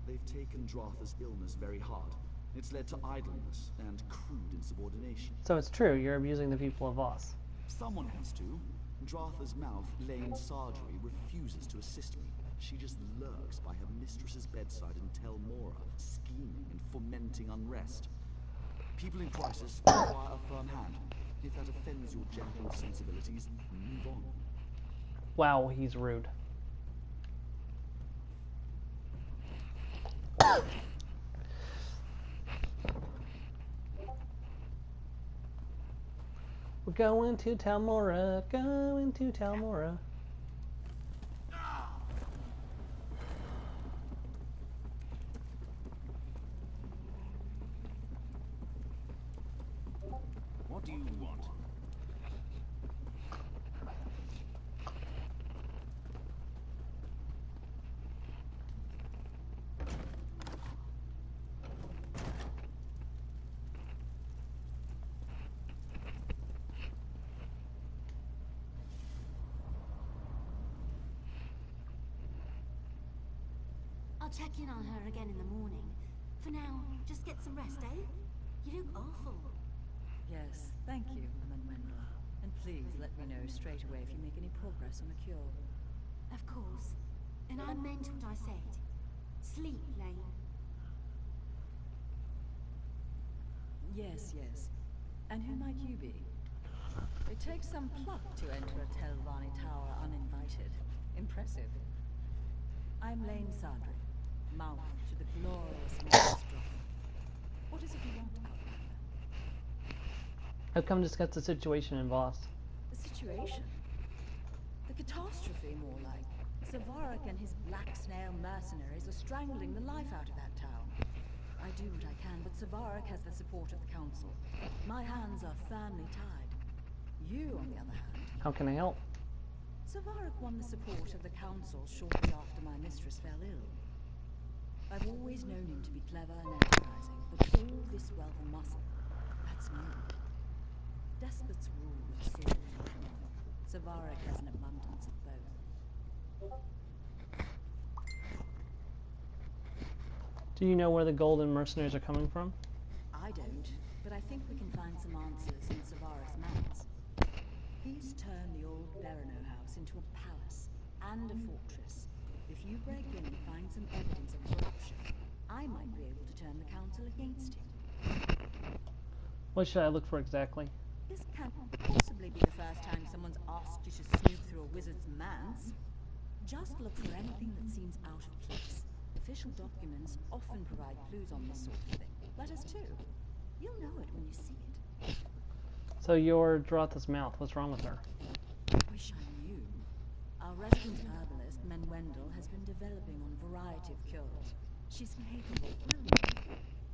They've taken Dratha's illness very hard. It's led to idleness and crude insubordination. So it's true, you're abusing the people of Voss. Someone has to. Dratha's mouth, Lane Sadri, refuses to assist me. She just lurks by her mistress's bedside in Telmora, scheming and fomenting unrest. People in crisis require a firm hand. If that offends your gentle sensibilities, move on. Wow, he's rude. We're going to Telmora, going to Telmora. I'll check in on her again in the morning. For now, just get some rest, eh? You look awful. Yes, thank you, Manuela. And please let me know straight away if you make any progress on the cure. Of course. And I meant what I said. Sleep, Lane. Yes, yes. And who might you be? It takes some pluck to enter a Telvanni tower uninvited. Impressive. I'm Lane Sadri, mouth to the glorious Maelstrom. What is it you want, Outlander? I've come to discuss the situation in Voss. The situation? The catastrophe, more like. Savarak and his black snail mercenaries are strangling the life out of that town. I do what I can, but Savarak has the support of the council. My hands are firmly tied. You, on the other hand... How can I help? Savarak won the support of the council shortly after my mistress fell ill. I've always known him to be clever and enterprising, but all this wealth and muscle, that's new. Despots rule with sword and command. Savarak has an abundance of both. Do you know where the golden mercenaries are coming from? I don't, but I think we can find some answers in Savarak's minds. He's turned the old Berino house into a palace and a fortress. If you break in and find some evidence of corruption, I might be able to turn the council against him. What should I look for exactly? This can't possibly be the first time someone's asked you to snoop through a wizard's manse. Just look for anything that seems out of place. Official documents often provide clues on this sort of thing. Letters too. You'll know it when you see it. So you're Dorotha's mouth. What's wrong with her? Wish I knew. Our resident herbalist, Menwendel, has been developing on a variety of cures. She's capable, brilliant,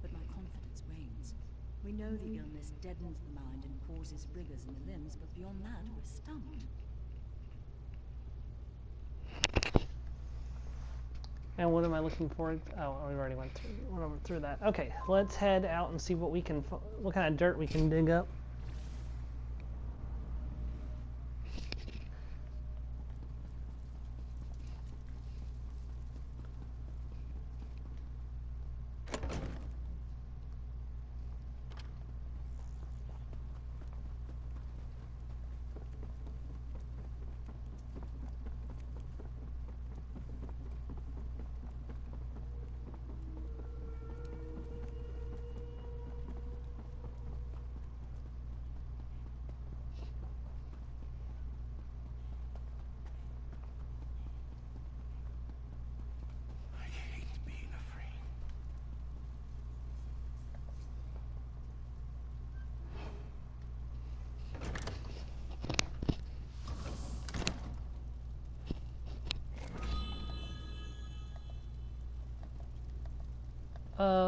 but my confidence wanes. We know the illness deadens the mind and causes rigors in the limbs, but beyond that, we're stumped. And what am I looking for? Oh, we already went through that. Okay, let's head out and see what we can, what kind of dirt we can dig up.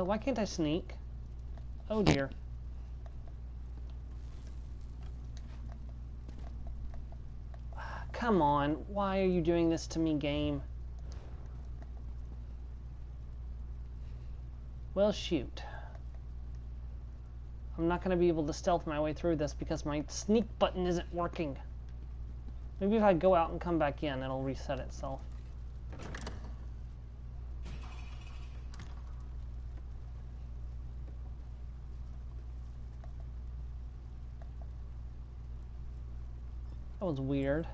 Why can't I sneak? Oh dear. Come on, why are you doing this to me, game? Well, shoot. I'm not going to be able to stealth my way through this because my sneak button isn't working. Maybe if I go out and come back in, it'll reset itself. That was weird.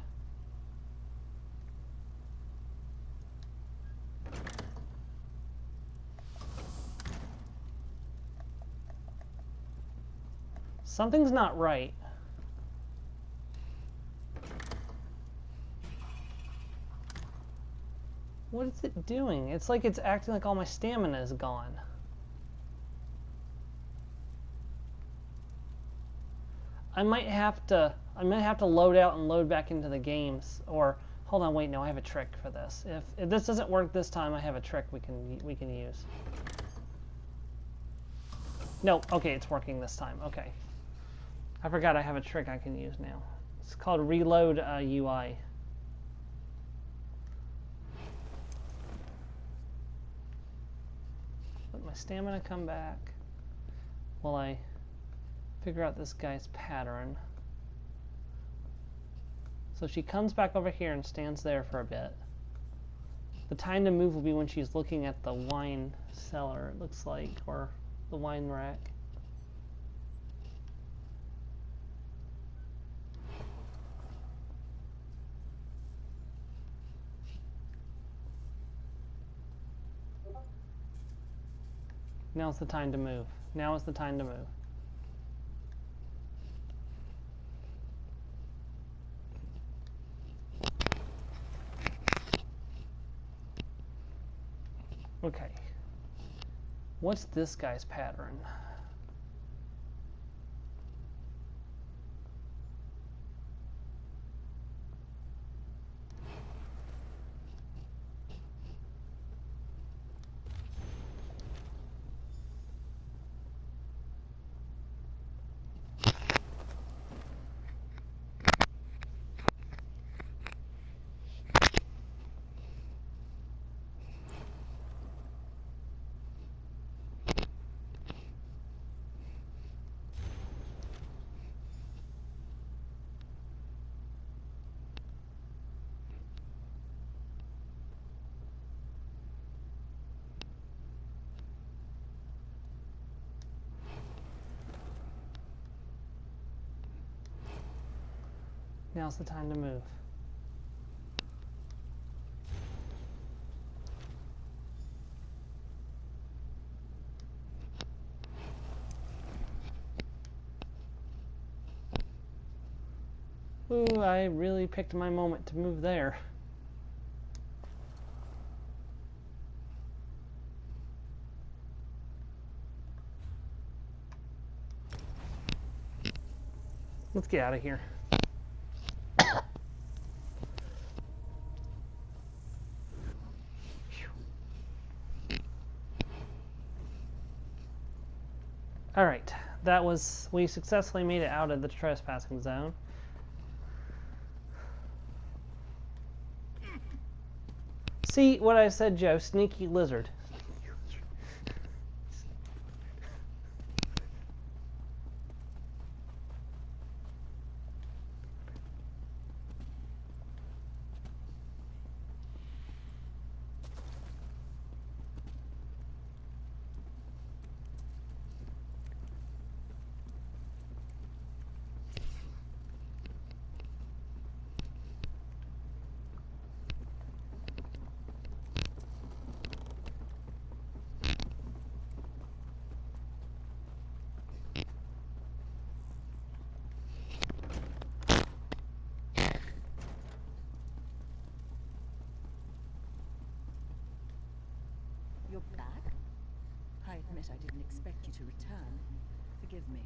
Something's not right. What is it doing? It's like it's acting like all my stamina is gone. I might have to load out and load back into the games, or hold on, wait, no, I have a trick for this. If this doesn't work this time, I have a trick we can use. No, okay, it's working this time. Okay, I forgot I have a trick I can use now. It's called Reload UI. Let my stamina come back while I figure out this guy's pattern. So she comes back over here and stands there for a bit. The time to move will be when she's looking at the wine cellar, it looks like, or the wine rack. Now's the time to move. Now is the time to move. Okay. What's this guy's pattern? Now's the time to move. Ooh, I really picked my moment to move there. Let's get out of here. Alright, we successfully made it out of the trespassing zone. See what I said, Joe, sneaky lizard. You're back? I admit I didn't expect you to return. Forgive me.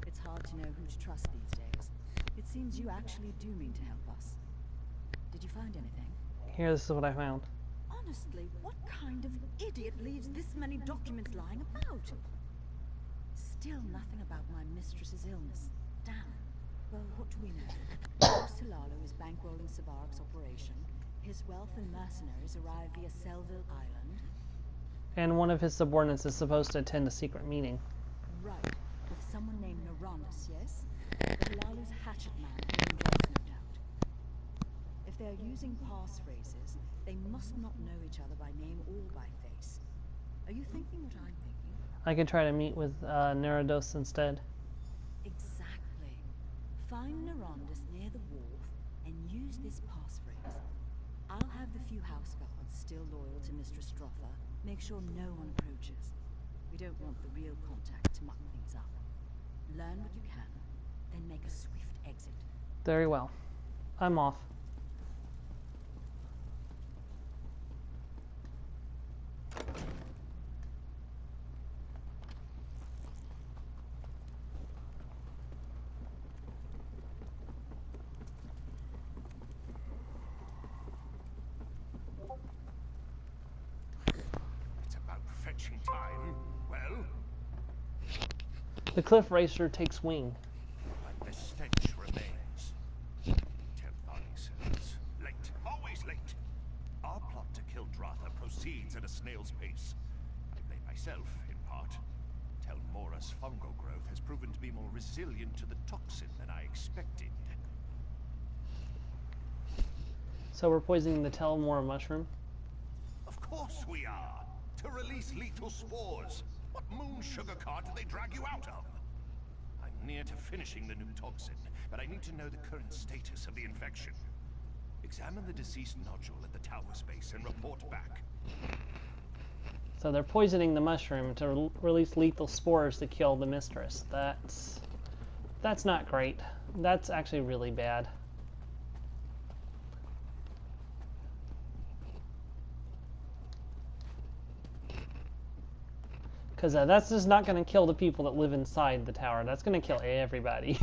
It's hard to know who to trust these days. It seems you actually do mean to help us. Did you find anything? Here, this is what I found. Honestly, what kind of idiot leaves this many documents lying about? Still nothing about my mistress's illness. Damn. Well, what do we know? Solalo is bankrolling Savaric's operation. His wealth and mercenaries arrive via Selville Island. And one of his subordinates is supposed to attend a secret meeting. Right. With someone named Neronus, yes? Solalo's hatchet man in Dresden, no doubt. If they're using passphrases, they must not know each other by name or by face. Are you thinking what I'm thinking? I could try to meet with Nerodos instead. Exactly. Find Nerondas near the wharf and use this passphrase. I'll have the few house guards still loyal to Mistress Strother make sure no one approaches. We don't want the real contact to muck things up. Learn what you can, then make a swift exit. Very well. I'm off. Time. Well? The cliff racer takes wing. But the stench remains. Tell Barney says, late, always late. Our plot to kill Dratha proceeds at a snail's pace. I blame myself, in part. Telmora's fungal growth has proven to be more resilient to the toxin than I expected. So we're poisoning the Telmora mushroom? course we are. To release lethal spores. What moon sugar cart did they drag you out of? I'm near to finishing the new toxin, but I need to know the current status of the infection. Examine the deceased nodule at the tower's base and report back. So they're poisoning the mushroom to release lethal spores to kill the mistress. That's not great. That's actually really bad. Because that's just not going to kill the people that live inside the tower. That's going to kill everybody.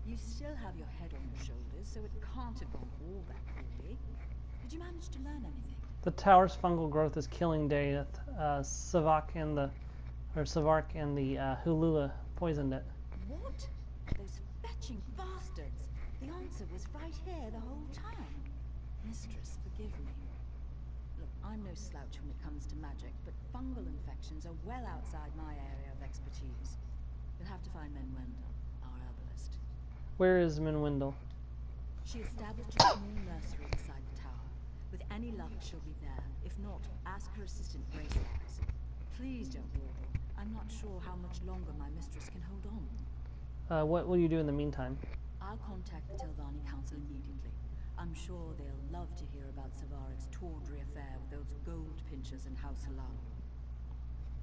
You still have your head on your shoulders, so it can't have gone all that poorly. Did you manage to learn anything? The tower's fungal growth is killing Death. Savak and the Hulula poisoned it. What? Those fetching bastards! The answer was right here the whole time. Mistress, forgive me. Look, I'm no slouch when it comes to magic, but fungal infections are well outside my area of expertise. You'll have to find Menwendel, our herbalist. Where is Menwendel? She established a small nursery beside the tower. With any luck, she'll be there. If not, ask her assistant Grace Wise. Please don't dawdle. I'm not sure how much longer my mistress can hold on. What will you do in the meantime? I'll contact the Telvanni Council immediately. I'm sure they'll love to hear about Savarek's tawdry affair with those gold pinchers in House Halal.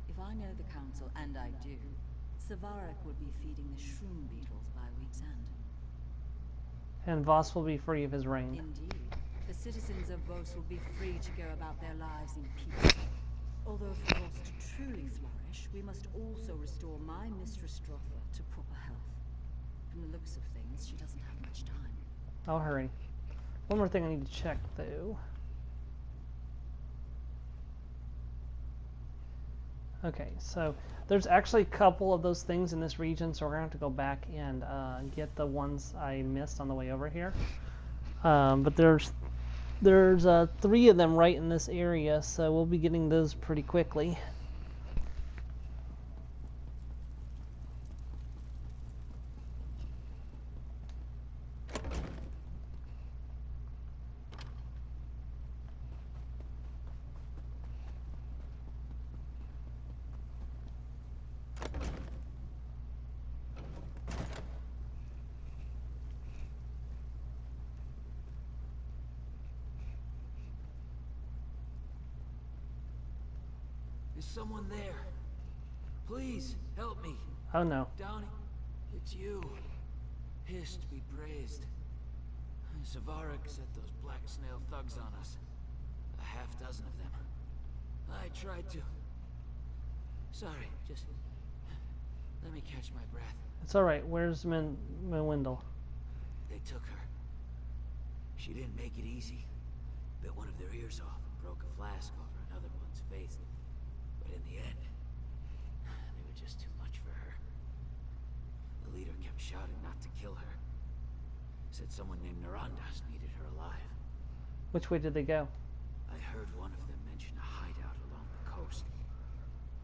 If I know the Council, and I do, Savarek will be feeding the shroom beetles by week's end. And Voss will be free of his reign. Indeed. The citizens of Vos will be free to go about their lives in peace. Although for Vos to truly flourish, we must also restore my Mistress Strotha to proper health. From the looks of things, she doesn't have much time. I'll hurry. One more thing I need to check, though. Okay, so there's actually a couple of those things in this region, so we're going to have to go back and get the ones I missed on the way over here. But there's 3 of them right in this area, so we'll be getting those pretty quickly. Is someone there? Please, help me. Oh no. Downey, it's you. Hist be praised. Savarek set those black snail thugs on us. A half-dozen of them. I tried to... Sorry, just... Let me catch my breath. It's alright. Where's Menwendel? They took her. She didn't make it easy. Bit one of their ears off and broke a flask over another one's face. But in the end, they were just too much for her. The leader kept shouting not to kill her. Said someone named Narandas needed her alive. Which way did they go? I heard one of them mention a hideout along the coast.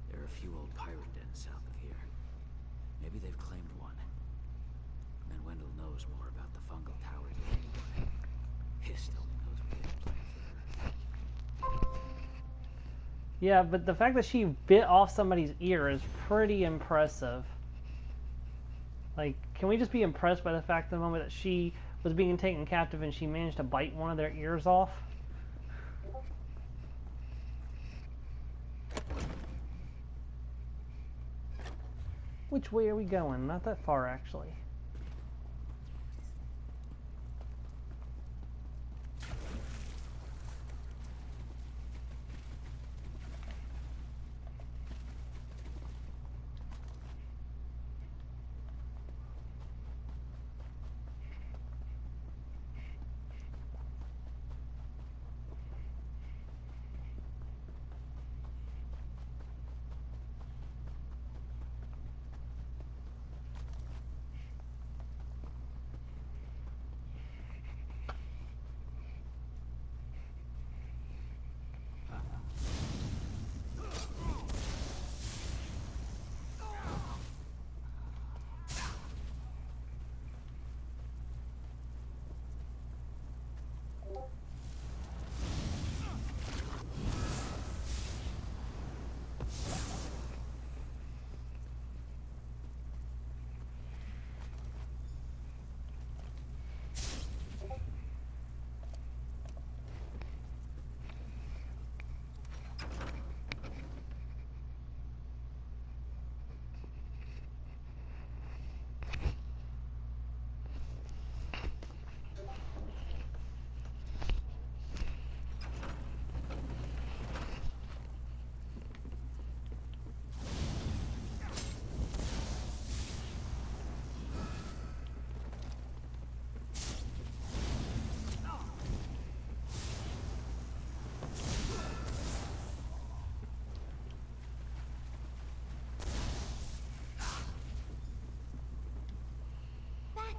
There are a few old pirate dens south of here. Maybe they've claimed one. Menwendel knows more about the fungal tower than anyone. Hist only knows we have a plan for her. Yeah, but the fact that she bit off somebody's ear is pretty impressive. Like, can we just be impressed by the fact the moment that she was being taken captive and she managed to bite one of their ears off? Which way are we going? Not that far, actually.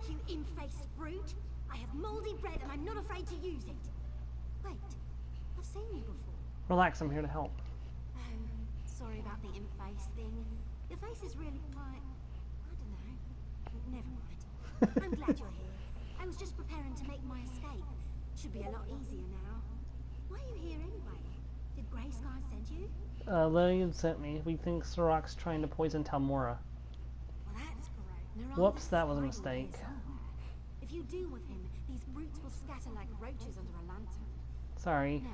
You in-faced brute! I have moldy bread and I'm not afraid to use it! Wait, I've seen you before. Relax, I'm here to help. Oh, sorry about the in-face thing. Your face is really quite... I don't know. Never mind. I'm glad you're here. I was just preparing to make my escape. Should be a lot easier now. Why are you here anyway? Did Grey Sky send you? Lillian sent me. We think Sorok's trying to poison Talmora. Well, that's great. Whoops, that was a mistake. If you deal with him, these brutes will scatter like roaches under a lantern. Sorry. No,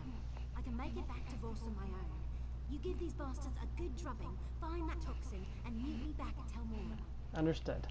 I can make it back to Voss on my own. You give these bastards a good drubbing, find that toxin, and meet me back at Talmora. Understood.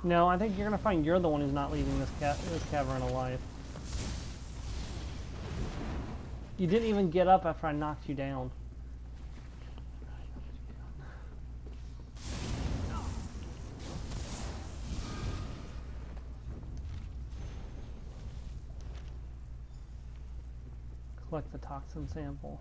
No, I think you're gonna find you're the one who's not leaving this cavern alive. You didn't even get up after I knocked you down. Collect the toxin sample.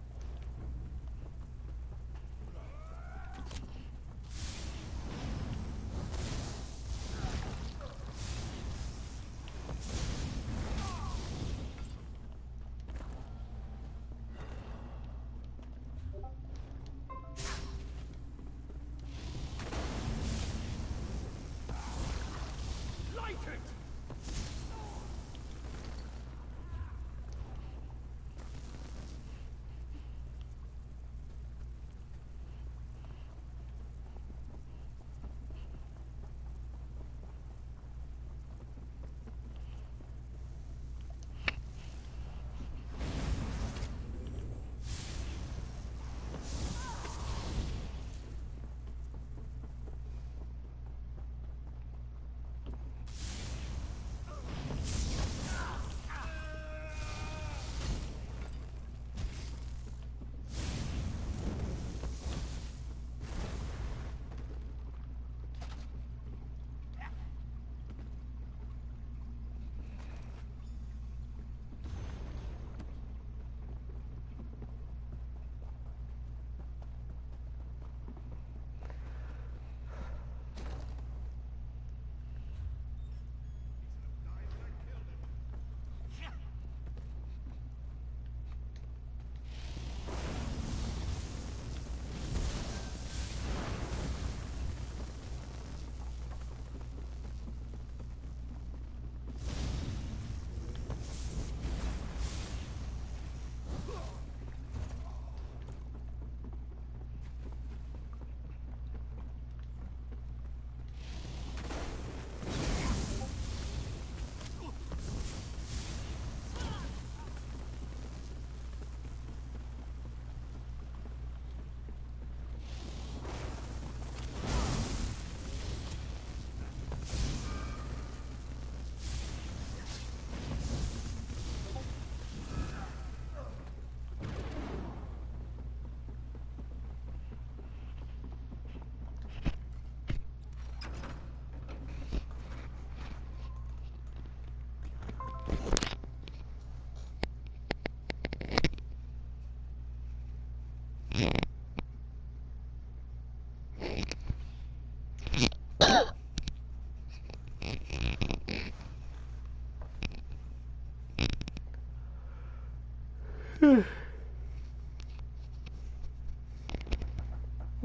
Well,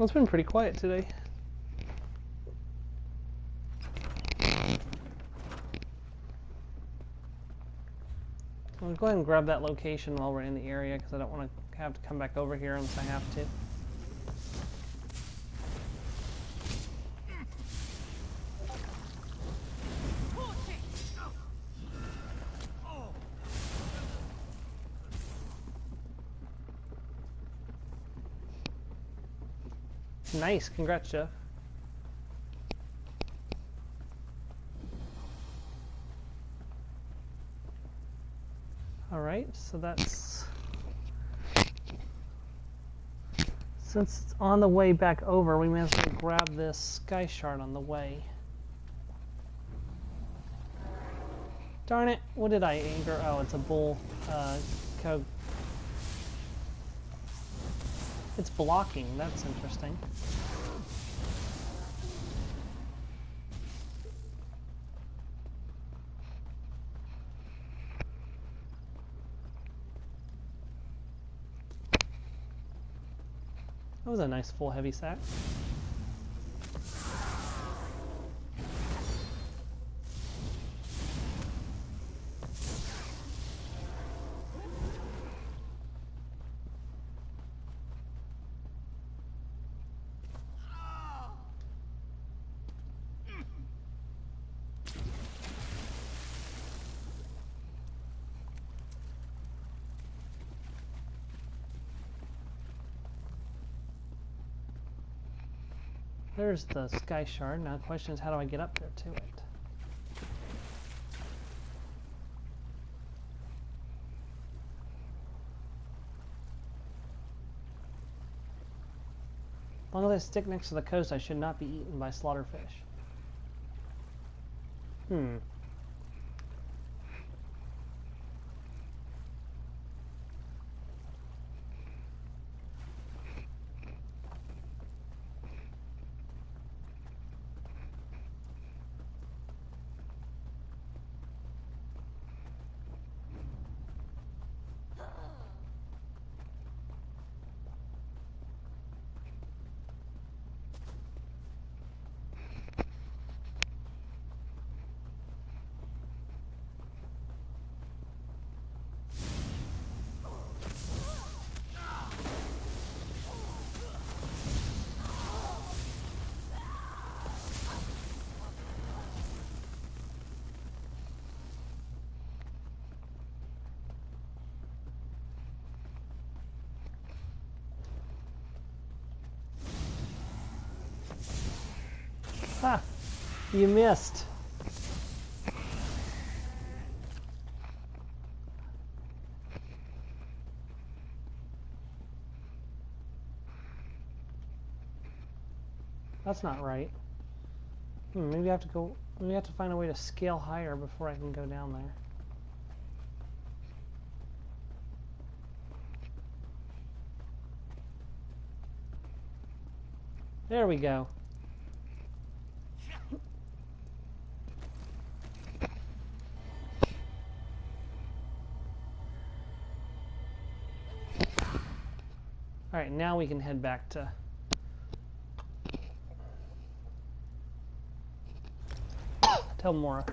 it's been pretty quiet today. I'll go ahead and grab that location while we're in the area because I don't want to have to come back over here unless I have to. Nice, congrats, Jeff. Alright, so that's... Since it's on the way back over, we may as well grab this sky shard on the way. Darn it, what did I anger? Oh, it's a bull code. It's blocking, that's interesting. That was a nice full heavy sack. There's the sky shard. Now the question is, how do I get up there to it? As long as I stick next to the coast, I should not be eaten by slaughterfish. Ha! You missed. That's not right. Maybe I have to go. Maybe I have to find a way to scale higher before I can go down there. There we go. Alright, now we can head back to... Tell Mora.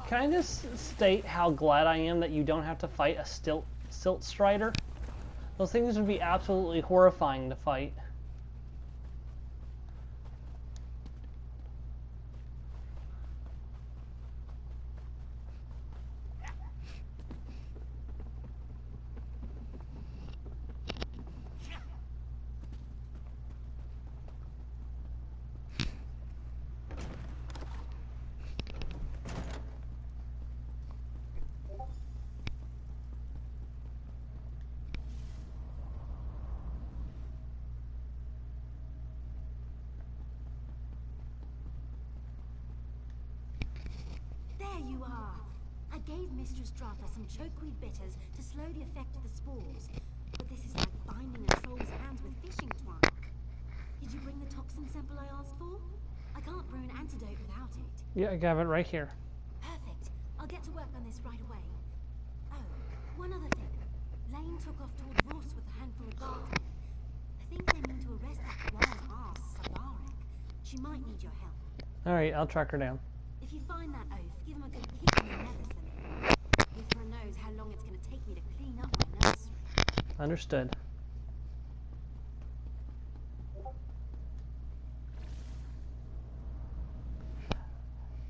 Can I just state how glad I am that you don't have to fight a silt strider? Those things would be absolutely horrifying to fight. gave Mistress Dratha some chokeweed bitters to slow the effect of the spores. But this is like binding a troll's hands with fishing twine. Did you bring the toxin sample I asked for? I can't brew an antidote without it. Yeah, I got it right here. Perfect. I'll get to work on this right away. Oh, one other thing. Lane took off toward Ross with a handful of guardsmen. I think they mean to arrest that wild ass, Savarek. She might need your help. Alright, I'll track her down. If you find that oaf, give him a good kick in the nether for me. Ifra knows how long it's going to take me to clean up my nursery. Understood.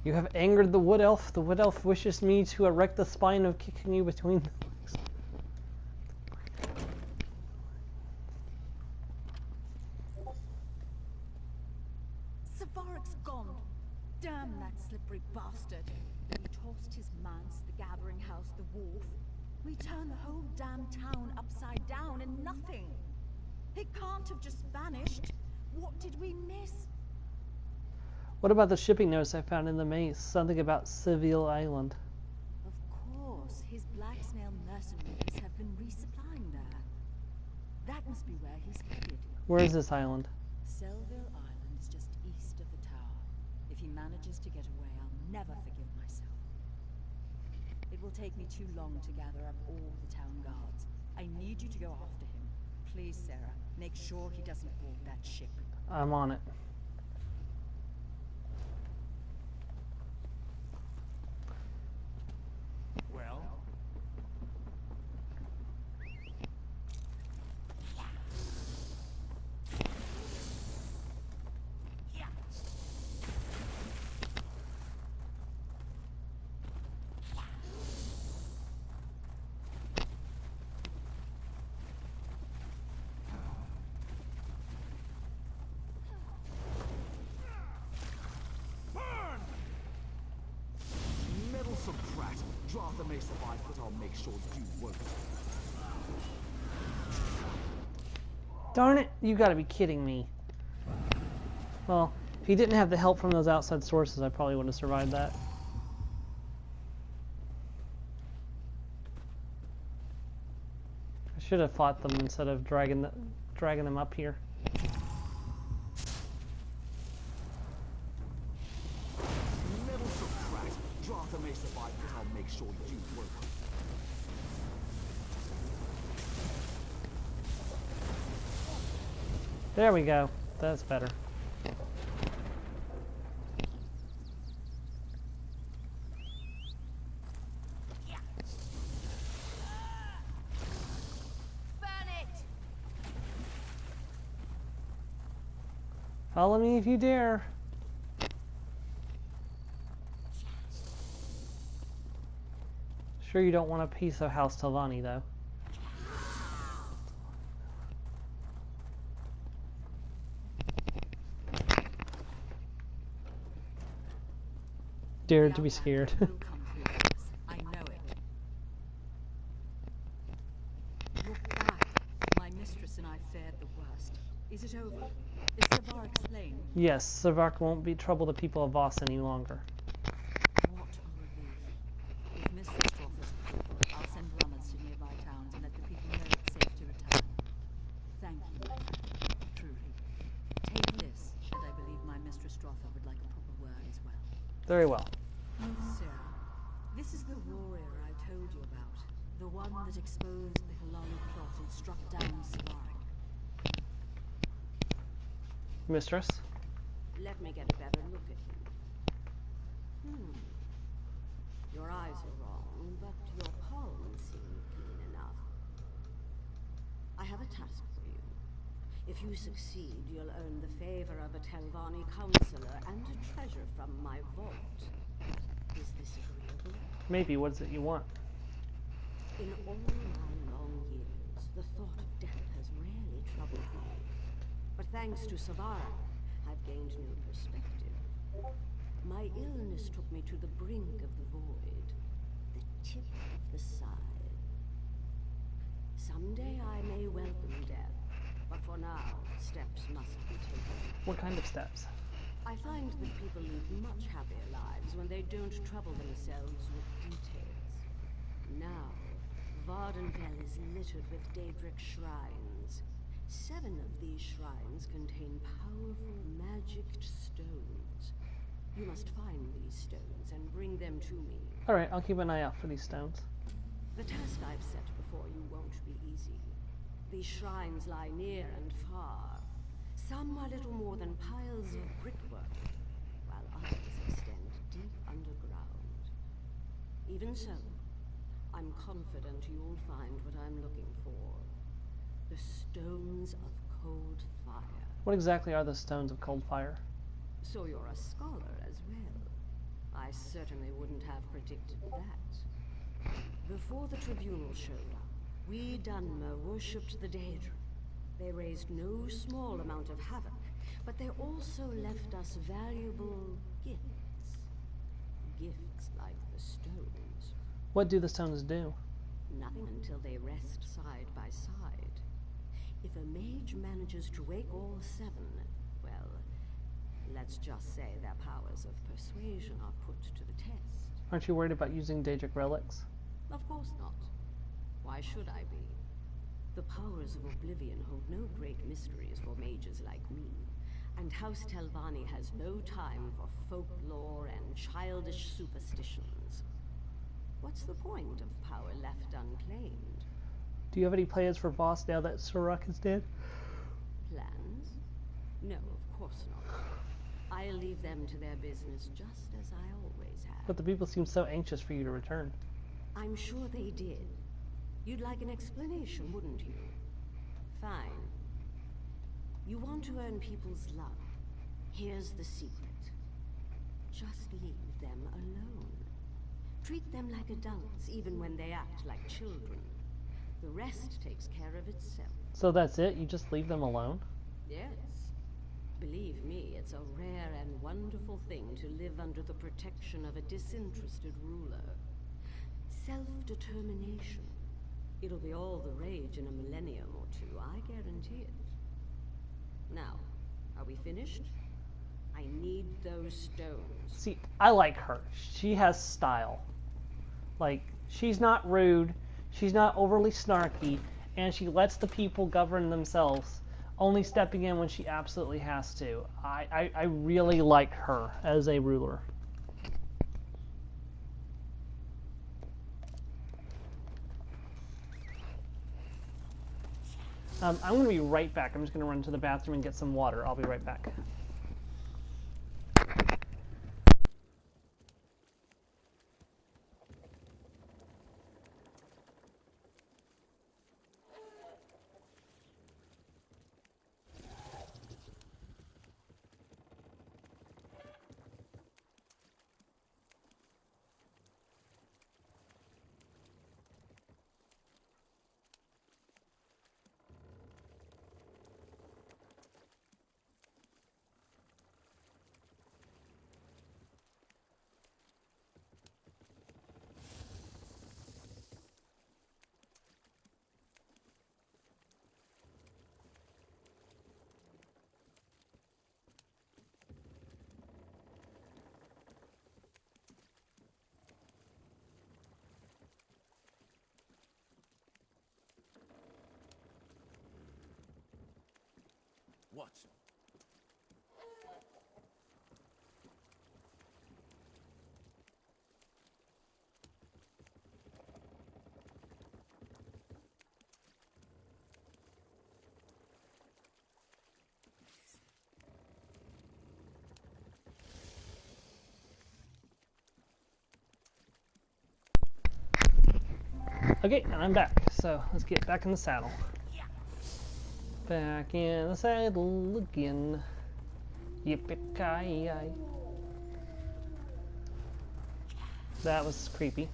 You have angered the wood elf. The wood elf wishes me to erect the spine of kicking you between the legs. Savarek's gone. Damn that slippery bastard. He tossed his manse, the gathering house, the wharf. We turned the whole damn town upside down and nothing. It can't have just vanished. What did we miss? What about the shipping notes I found in the maze? Something about Seville Island. Of course, his black snail mercenaries have been resupplying there. That must be where he's headed. Where is this island? Seville Island is just east of the tower. If he manages to get away, I'll never forgive myself. It will take me too long to gather up all the town guards. I need you to go after him. Please, Sarah, make sure he doesn't board that ship. I'm on it. Well? Meddlesome brat! Dratha may survive, but I'll make sure you won't. Darn it, you gotta be kidding me. Well, if he didn't have the help from those outside sources, I probably would have survived that. I should have fought them instead of dragging them up here. Meddlesome brat! Dratha may survive, but I'll make sure you won't. There we go. That's better. Follow me if you dare. Sure you don't want a piece of House Talani, though. Dared to be scared. I know it. Look back. My mistress and I fared the worst. Is it over? Is Savarek slain? Yes, Savarek won't trouble the people of Voss any longer. What a relief. If Mistress Dratha's approval, I'll send runners to nearby towns and let the people know it's safe to return. Thank you, truly. Take this, and I believe my Mistress Dratha would like a proper word as well. Very well. Sarah, this is the warrior I told you about. The one that exposed the Hilali plot and struck down Savarek. Mistress? Let me get a better look at him. Your eyes are wrong, but your palms seem clean enough. I have a task for you. If you succeed, you'll earn the favor of a Telvanni counselor and a treasure from my vault. Is this agreeable? Maybe. What is it you want? In all my long years, the thought of death has rarely troubled me. But thanks to Savarek, I've gained new perspective. My illness took me to the brink of the void, the tip of the side. Someday I may welcome death, but for now, steps must be taken. What kind of steps? I find that people live much happier lives when they don't trouble themselves with details. Now, Vardenfell is littered with Daedric shrines. 7 of these shrines contain powerful magicked stones. You must find these stones and bring them to me. Alright, I'll keep an eye out for these stones. The task I've set before you won't be easy. These shrines lie near and far. Some are little more than piles of brickwork, while others extend deep underground. Even so, I'm confident you'll find what I'm looking for. The Stones of Cold Fire. What exactly are the Stones of Cold Fire? So you're a scholar as well. I certainly wouldn't have predicted that. Before the tribunal showed up, we Dunmer worshipped the Daedra. They raised no small amount of havoc, but they also left us valuable gifts. Gifts like the stones. What do the stones do? Nothing until they rest side by side. If a mage manages to wake all 7, well, let's just say their powers of persuasion are put to the test. Aren't you worried about using Daedric relics? Of course not. Why should I be? The powers of Oblivion hold no great mysteries for mages like me, and House Telvanni has no time for folklore and childish superstitions. What's the point of power left unclaimed? Do you have any plans for Voss now that Surak is dead? Plans? No, of course not. I'll leave them to their business just as I always have. But the people seem so anxious for you to return. I'm sure they did. You'd like an explanation, wouldn't you? Fine. You want to earn people's love. Here's the secret. Just leave them alone. Treat them like adults, even when they act like children. The rest takes care of itself. So that's it? You just leave them alone? Yes. Believe me, it's a rare and wonderful thing to live under the protection of a disinterested ruler. Self-determination. It'll be all the rage in a millennium or 2, I guarantee it. Now, are we finished? I need those stones. See, I like her. She has style. Like, she's not rude, she's not overly snarky, and she lets the people govern themselves, only stepping in when she absolutely has to. I really like her as a ruler. I'm going to be right back. I'm just going to run to the bathroom and get some water. I'll be right back. What? Okay, and I'm back. So let's get back in the saddle. Back in the saddle again. Yippee-ki-yay. That was creepy.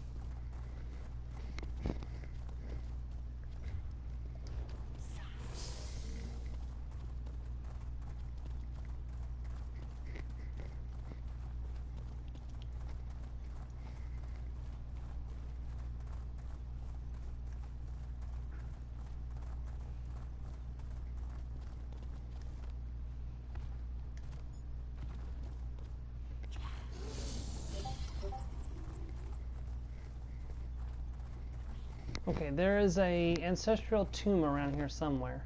Okay, there is a ancestral tomb around here somewhere.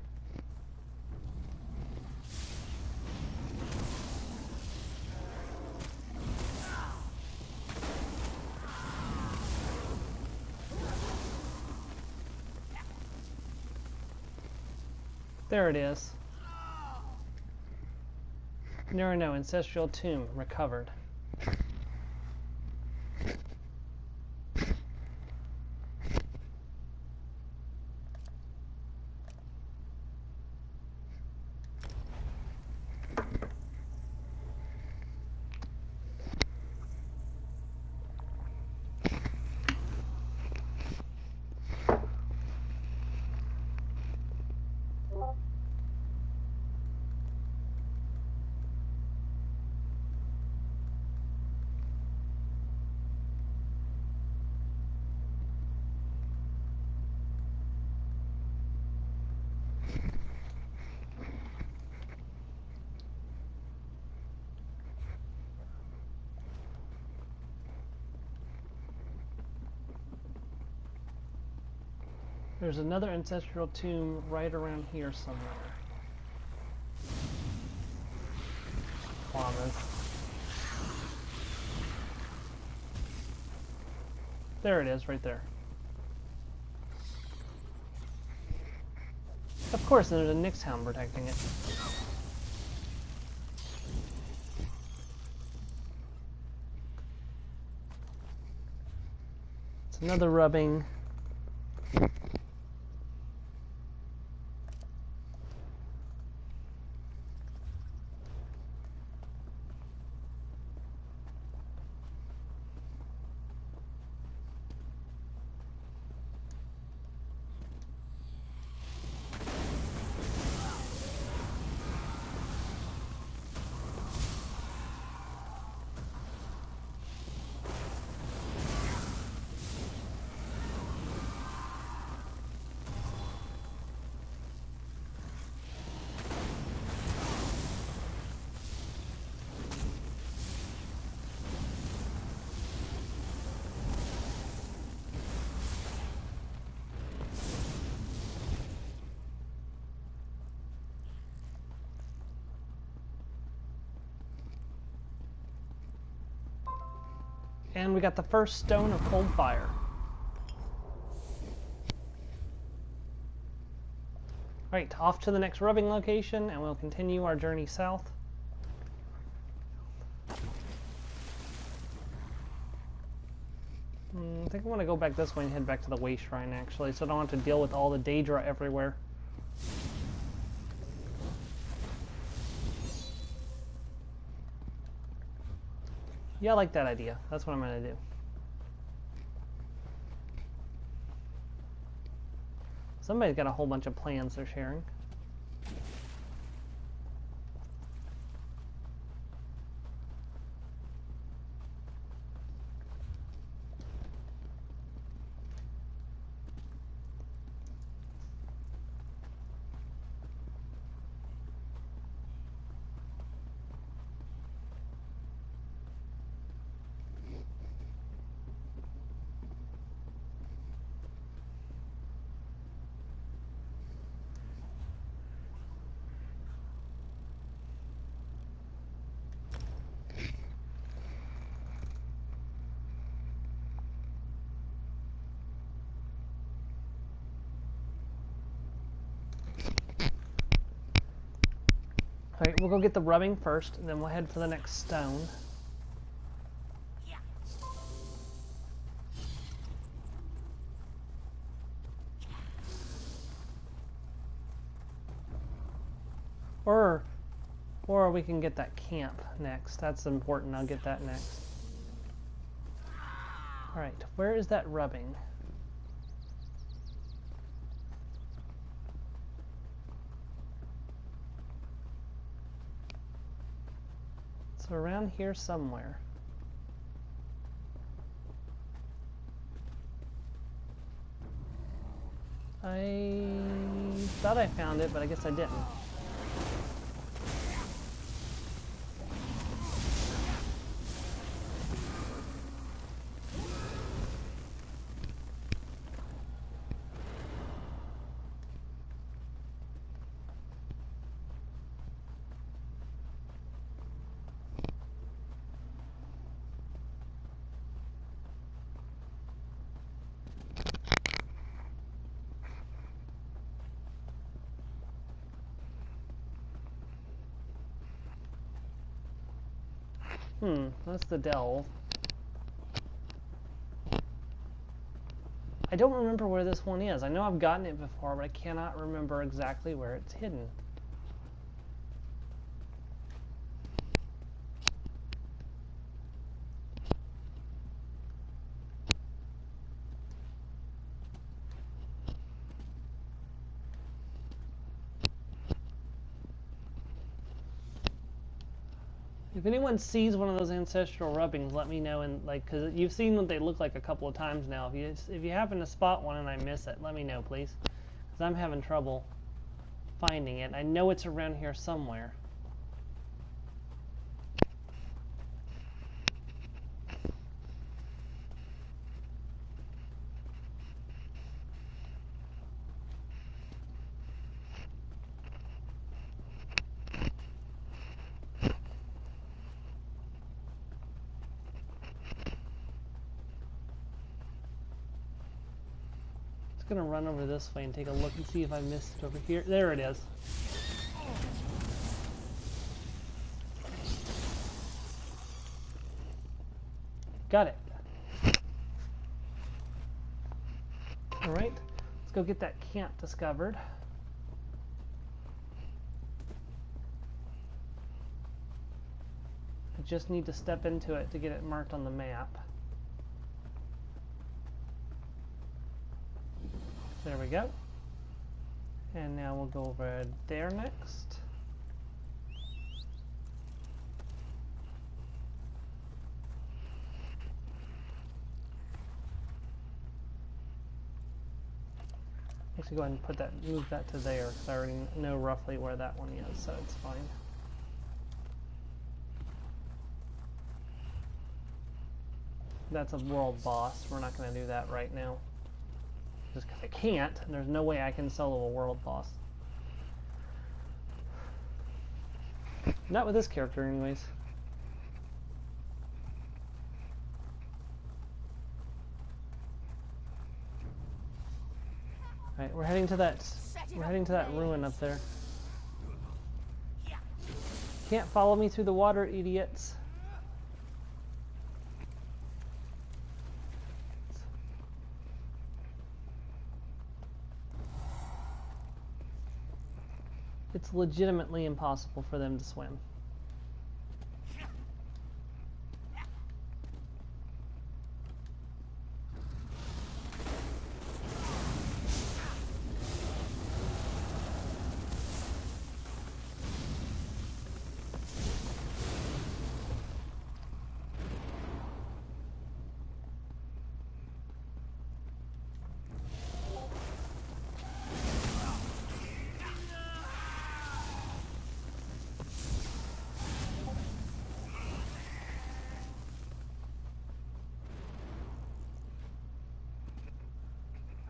There it is. No, ancestral tomb recovered. There's another ancestral tomb right around here somewhere. Llamas. There it is, right there. Of course, there's a Nyx hound protecting it. It's another rubbing. And we got the first stone of cold fire. Alright, off to the next rubbing location, and we'll continue our journey south. I think I want to go back this way and head back to the Way Shrine, actually, so I don't have to deal with all the Daedra everywhere. Yeah, I like that idea. That's what I'm going to do. Somebody's got a whole bunch of plans they're sharing. Alright, we'll go get the rubbing first, and then we'll head for the next stone. Or we can get that camp next. That's important. I'll get that next. Alright, where is that rubbing? It's around here somewhere. I thought I found it, but I guess I didn't. That's the delve. I don't remember where this one is. I know I've gotten it before, but I cannot remember exactly where it's hidden. If anyone sees one of those ancestral rubbings, let me know. And like, cause you've seen what they look like a couple of times now. If you happen to spot one and I miss it, let me know, please, cause I'm having trouble finding it. I know it's around here somewhere. I'm gonna run over this way and take a look and see if I missed it over here. There it is. Got it. Alright, let's go get that camp discovered. I just need to step into it to get it marked on the map. There we go. And now we'll go over there next. Actually, go ahead and move that to there, because I already know roughly where that one is, so it's fine. That's a world boss. We're not going to do that right now. Just because I can't, and there's no way I can solo a world boss. Not with this character, anyways. Alright, we're heading to that ruin up there. Can't follow me through the water, idiots. It's legitimately impossible for them to swim.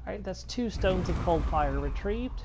Alright, that's 2 stones of cold fire retrieved.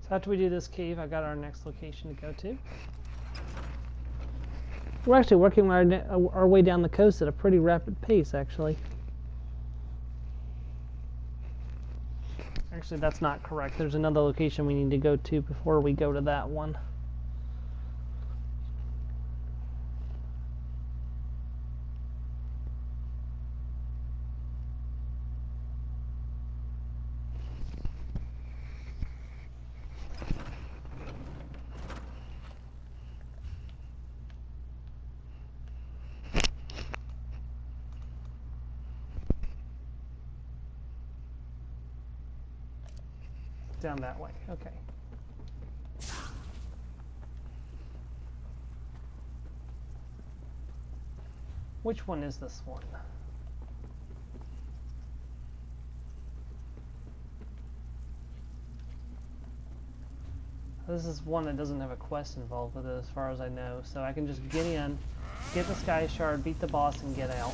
So after we do this cave, I got our next location to go to. We're actually working our way down the coast at a pretty rapid pace, actually. Actually, that's not correct. There's another location we need to go to before we go to that one. Down that way. Okay. Which one is this one? This is one that doesn't have a quest involved with it as far as I know, so I can just get in, get the Sky Shard, beat the boss, and get out.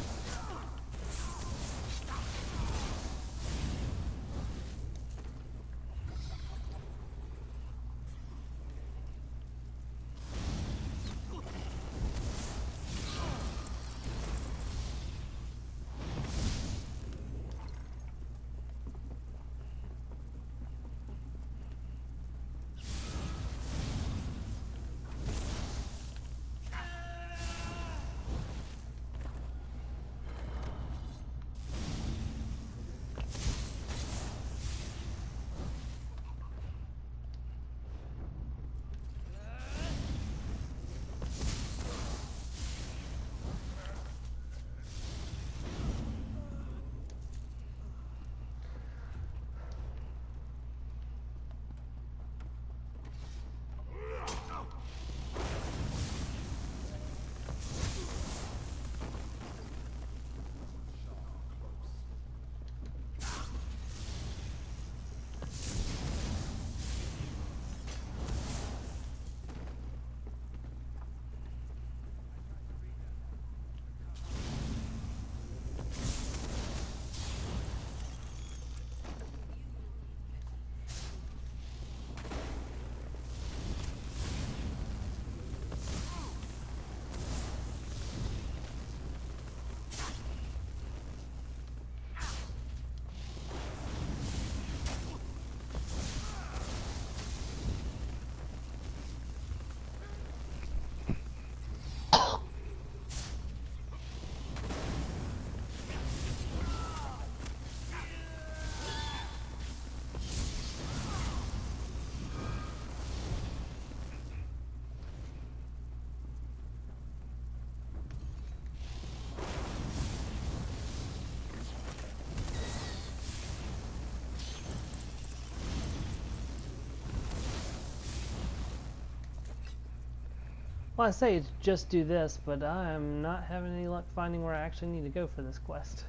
Well, I say it's just do this, but I'm not having any luck finding where I actually need to go for this quest.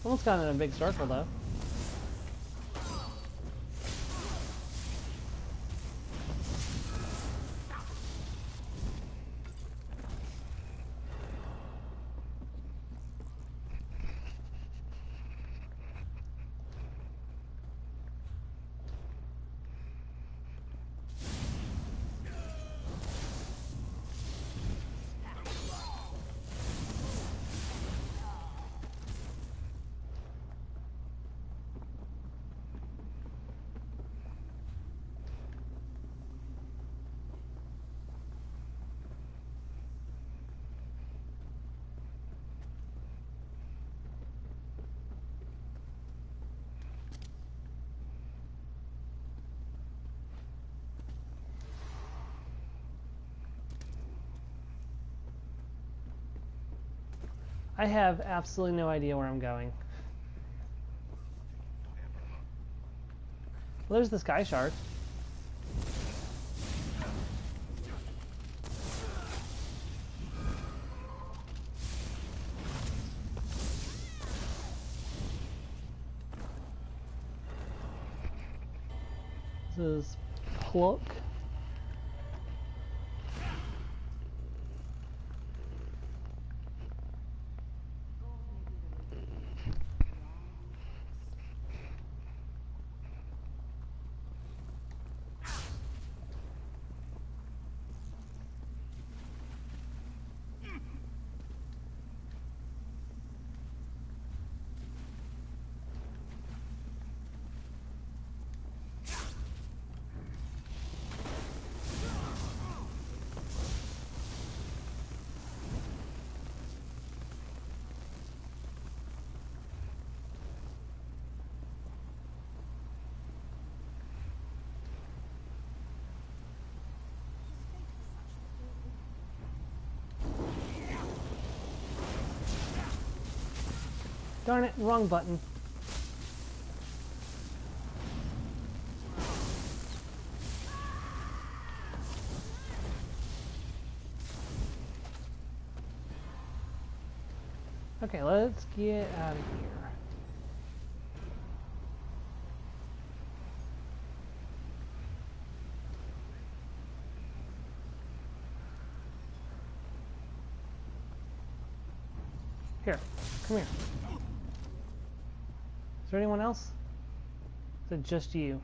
Someone's gone in a big circle, though. I have absolutely no idea where I'm going. Well, there's the Sky Shard. This is Pluck. Darn it, wrong button. Okay, let's get out of here. Here, come here. Is there anyone else? Is it just you?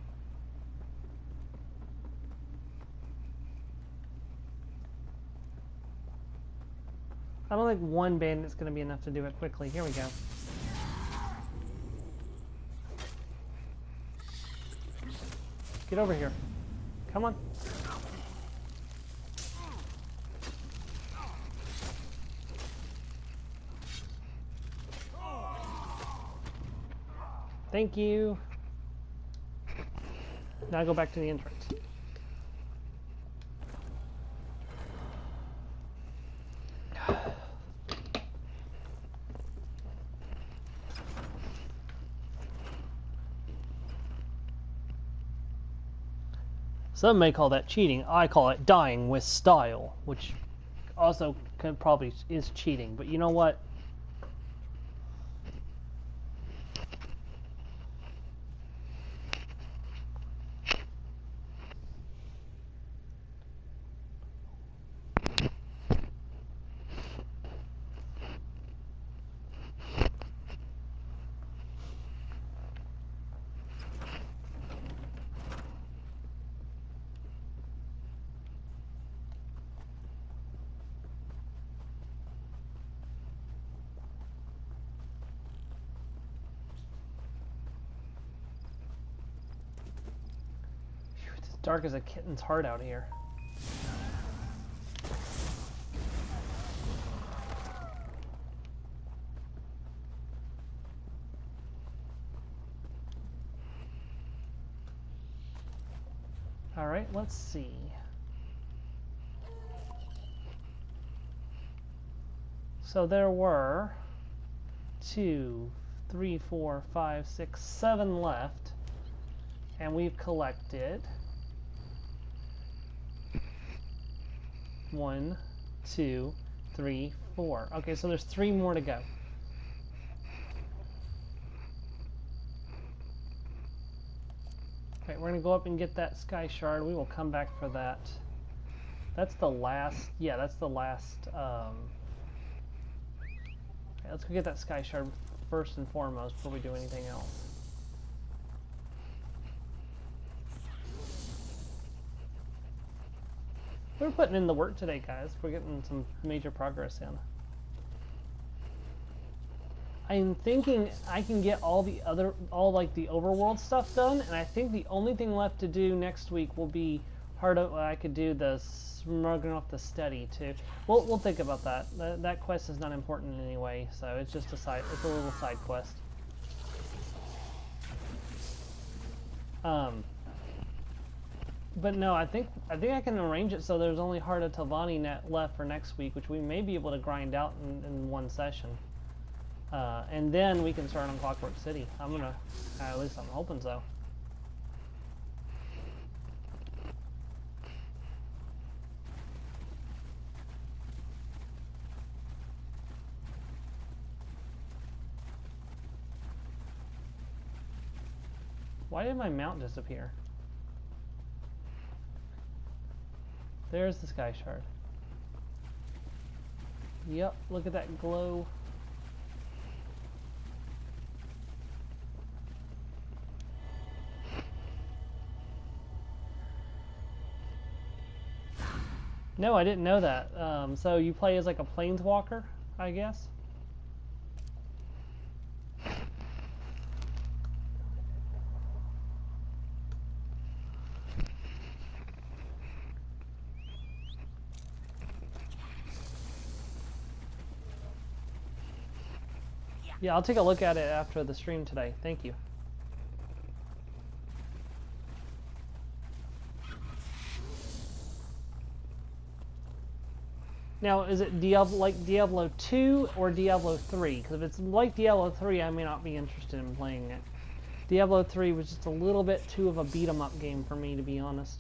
I don't think one bandit's going to be enough to do it quickly. Here we go. Get over here. Come on. Thank you. Now go back to the entrance. Some may call that cheating. I call it dying with style, which also probably is cheating. But you know what? Dark as a kitten's heart out here. All right, let's see. So there were 2, 3, 4, 5, 6, 7 left, and we've collected 1, 2, 3, 4. Okay, so there's 3 more to go. Okay, we're gonna go up and get that sky shard. We will come back for that. That's the last. Yeah, that's the last. Okay, let's go get that sky shard first and foremost before we do anything else. We're putting in the work today, guys. We're getting some major progress in. I'm thinking I can get all like the overworld stuff done, and I think the only thing left to do next week will be I could do the smuggling off the steady too. We'll think about that. That quest is not important in any way, so it's just a little side quest. But no, I think I can arrange it so there's only Heart of Telvanni net left for next week, which we may be able to grind out in one session. And then we can start on Clockwork City. At least I'm hoping so. Why did my mount disappear? There's the sky shard. Yep, look at that glow. No, I didn't know that. So you play as like a planeswalker, I guess? Yeah, I'll take a look at it after the stream today. Thank you. Now, is it like Diablo 2 or Diablo 3? Because if it's like Diablo 3, I may not be interested in playing it. Diablo 3 was just a little bit too of a beat-em-up game for me, to be honest.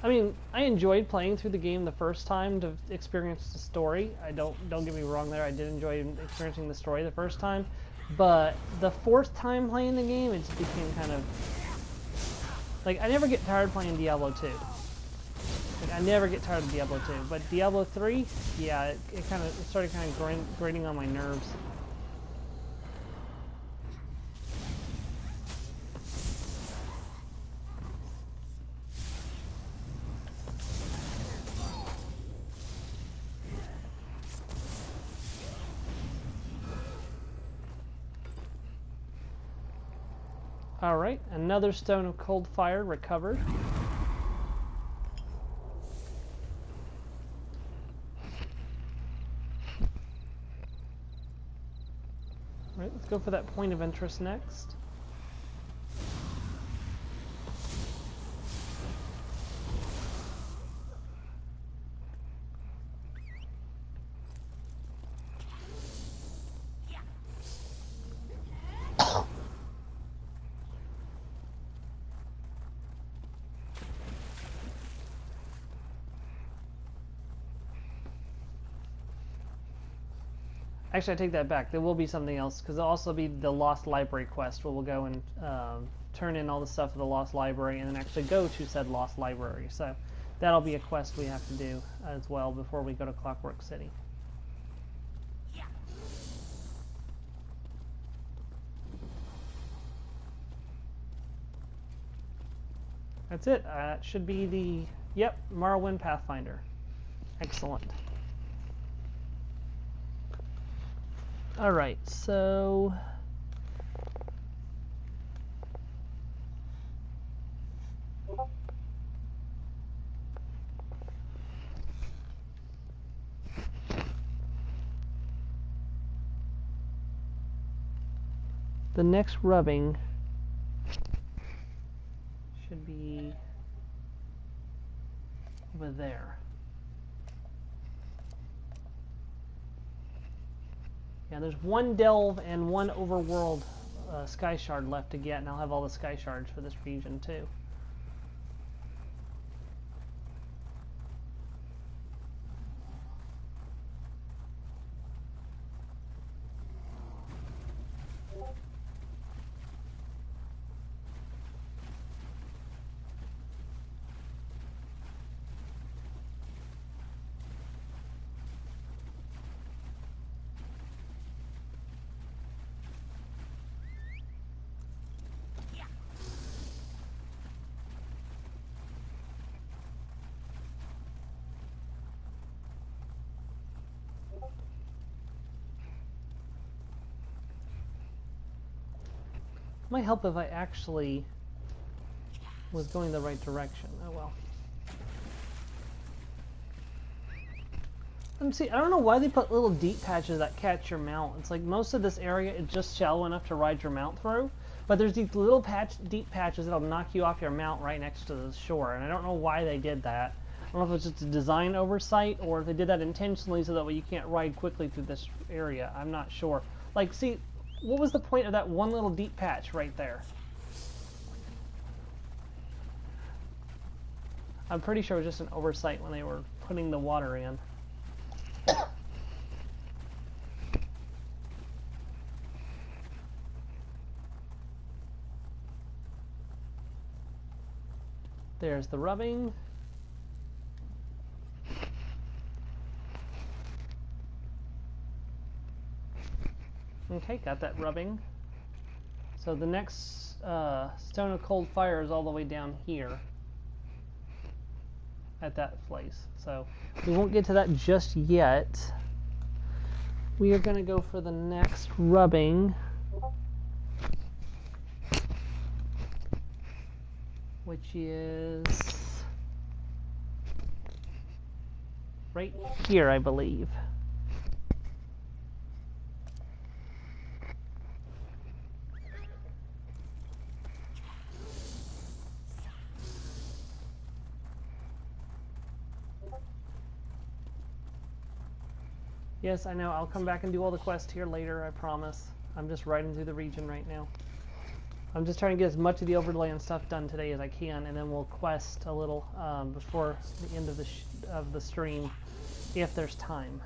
I mean, I enjoyed playing through the game the first time to experience the story. Don't get me wrong there, I did enjoy experiencing the story the first time. But the fourth time playing the game, it just became kind of... Like, I never get tired playing Diablo 2. Like, I never get tired of Diablo 2. But Diablo 3, yeah, it started kind of grating on my nerves. Alright, another Stone of Cold Fire recovered. Alright, let's go for that point of interest next. Actually, I take that back. There will be something else, because there'll also be the Lost Library quest, where we'll go and turn in all the stuff for the Lost Library, and then actually go to said Lost Library. So that'll be a quest we have to do as well before we go to Clockwork City. That's it. It should be the... Yep, Morrowind Pathfinder. Excellent. Alright, so... the next rubbing should be over there. Yeah, there's one delve and one overworld sky shard left to get, and I'll have all the sky shards for this region too. Might help if I actually was going the right direction. Oh well. Let me see. I don't know why they put little deep patches that catch your mount. It's like most of this area is just shallow enough to ride your mount through, but there's these little deep patches that'll knock you off your mount right next to the shore, and I don't know why they did that. I don't know if it's just a design oversight or if they did that intentionally so that way you can't ride quickly through this area. I'm not sure. Like, see, what was the point of that one little deep patch right there? I'm pretty sure it was just an oversight when they were putting the water in. There's the rubbing. Okay, got that rubbing. So the next Stone of Cold Fire is all the way down here at that place. So we won't get to that just yet. We are going to go for the next rubbing, which is right here, I believe. Yes, I know. I'll come back and do all the quests here later, I promise. I'm just riding through the region right now. I'm just trying to get as much of the Overland stuff done today as I can, and then we'll quest a little before the end of the stream, if there's time.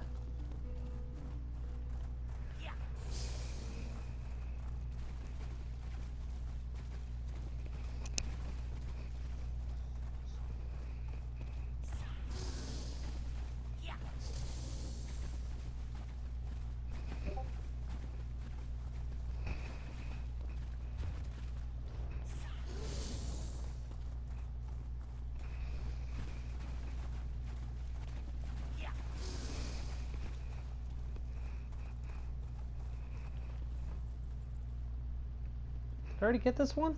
Did I already get this one?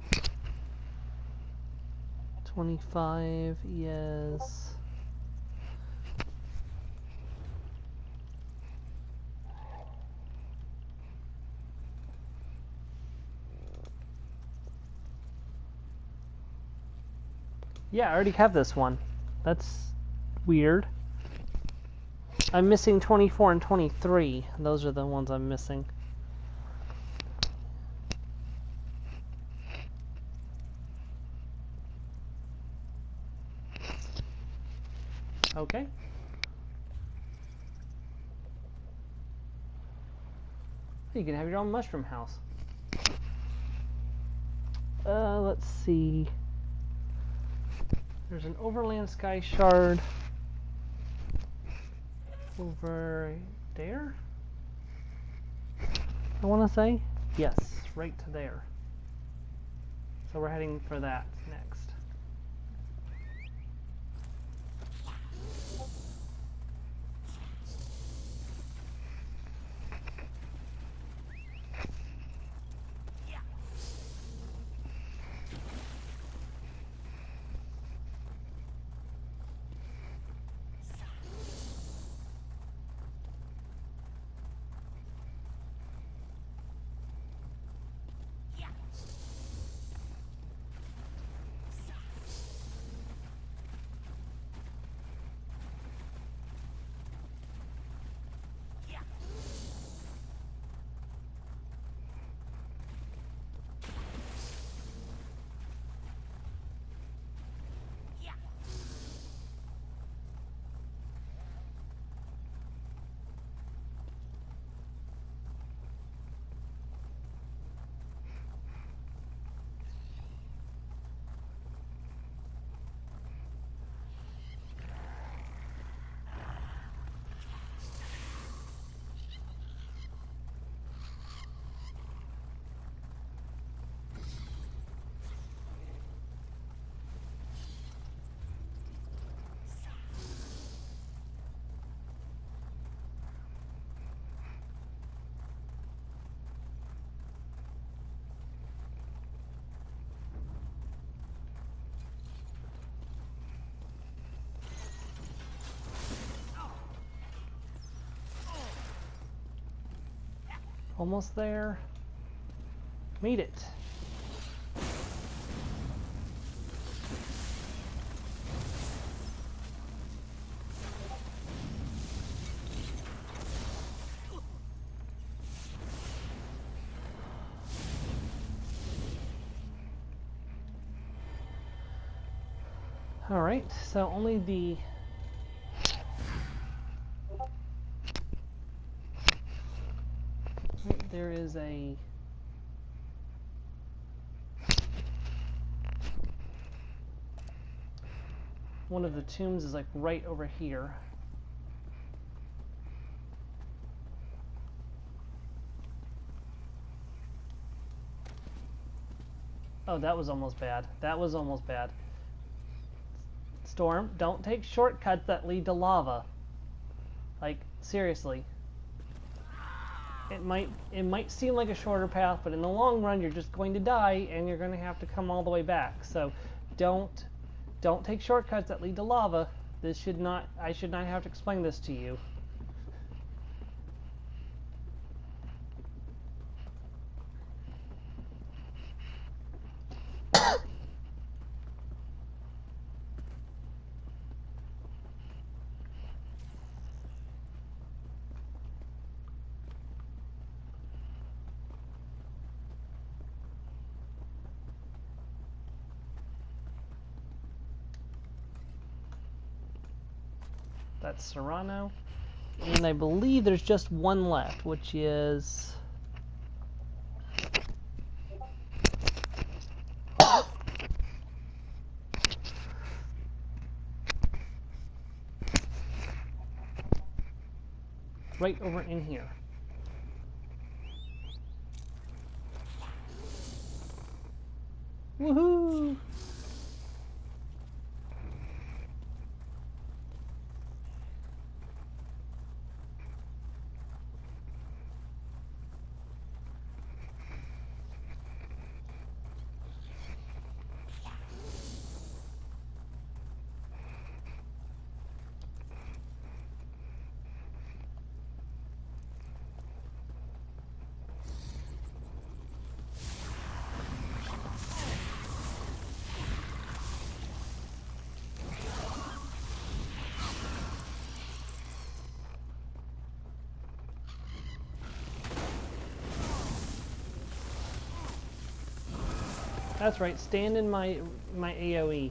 25, yes. Yeah, I already have this one. That's weird. I'm missing 24 and 23. Those are the ones I'm missing. Okay. You can have your own mushroom house. Let's see. There's an Overland Sky Shard over there, I want to say. Yes, right to there. So we're heading for that next. Almost there. Made it. All right, so only the there is a one of the tombs is like right over here. Oh, that was almost bad. That was almost bad. Storm, don't take shortcuts that lead to lava. Like, seriously. It might seem like a shorter path, but in the long run you're just going to die and you're going to have to come all the way back. So don't take shortcuts that lead to lava. This should not, I should not have to explain this to you. That's Serrano. And I believe there's just one left, which is... right over in here. Woohoo! That's right, stand in my AoE.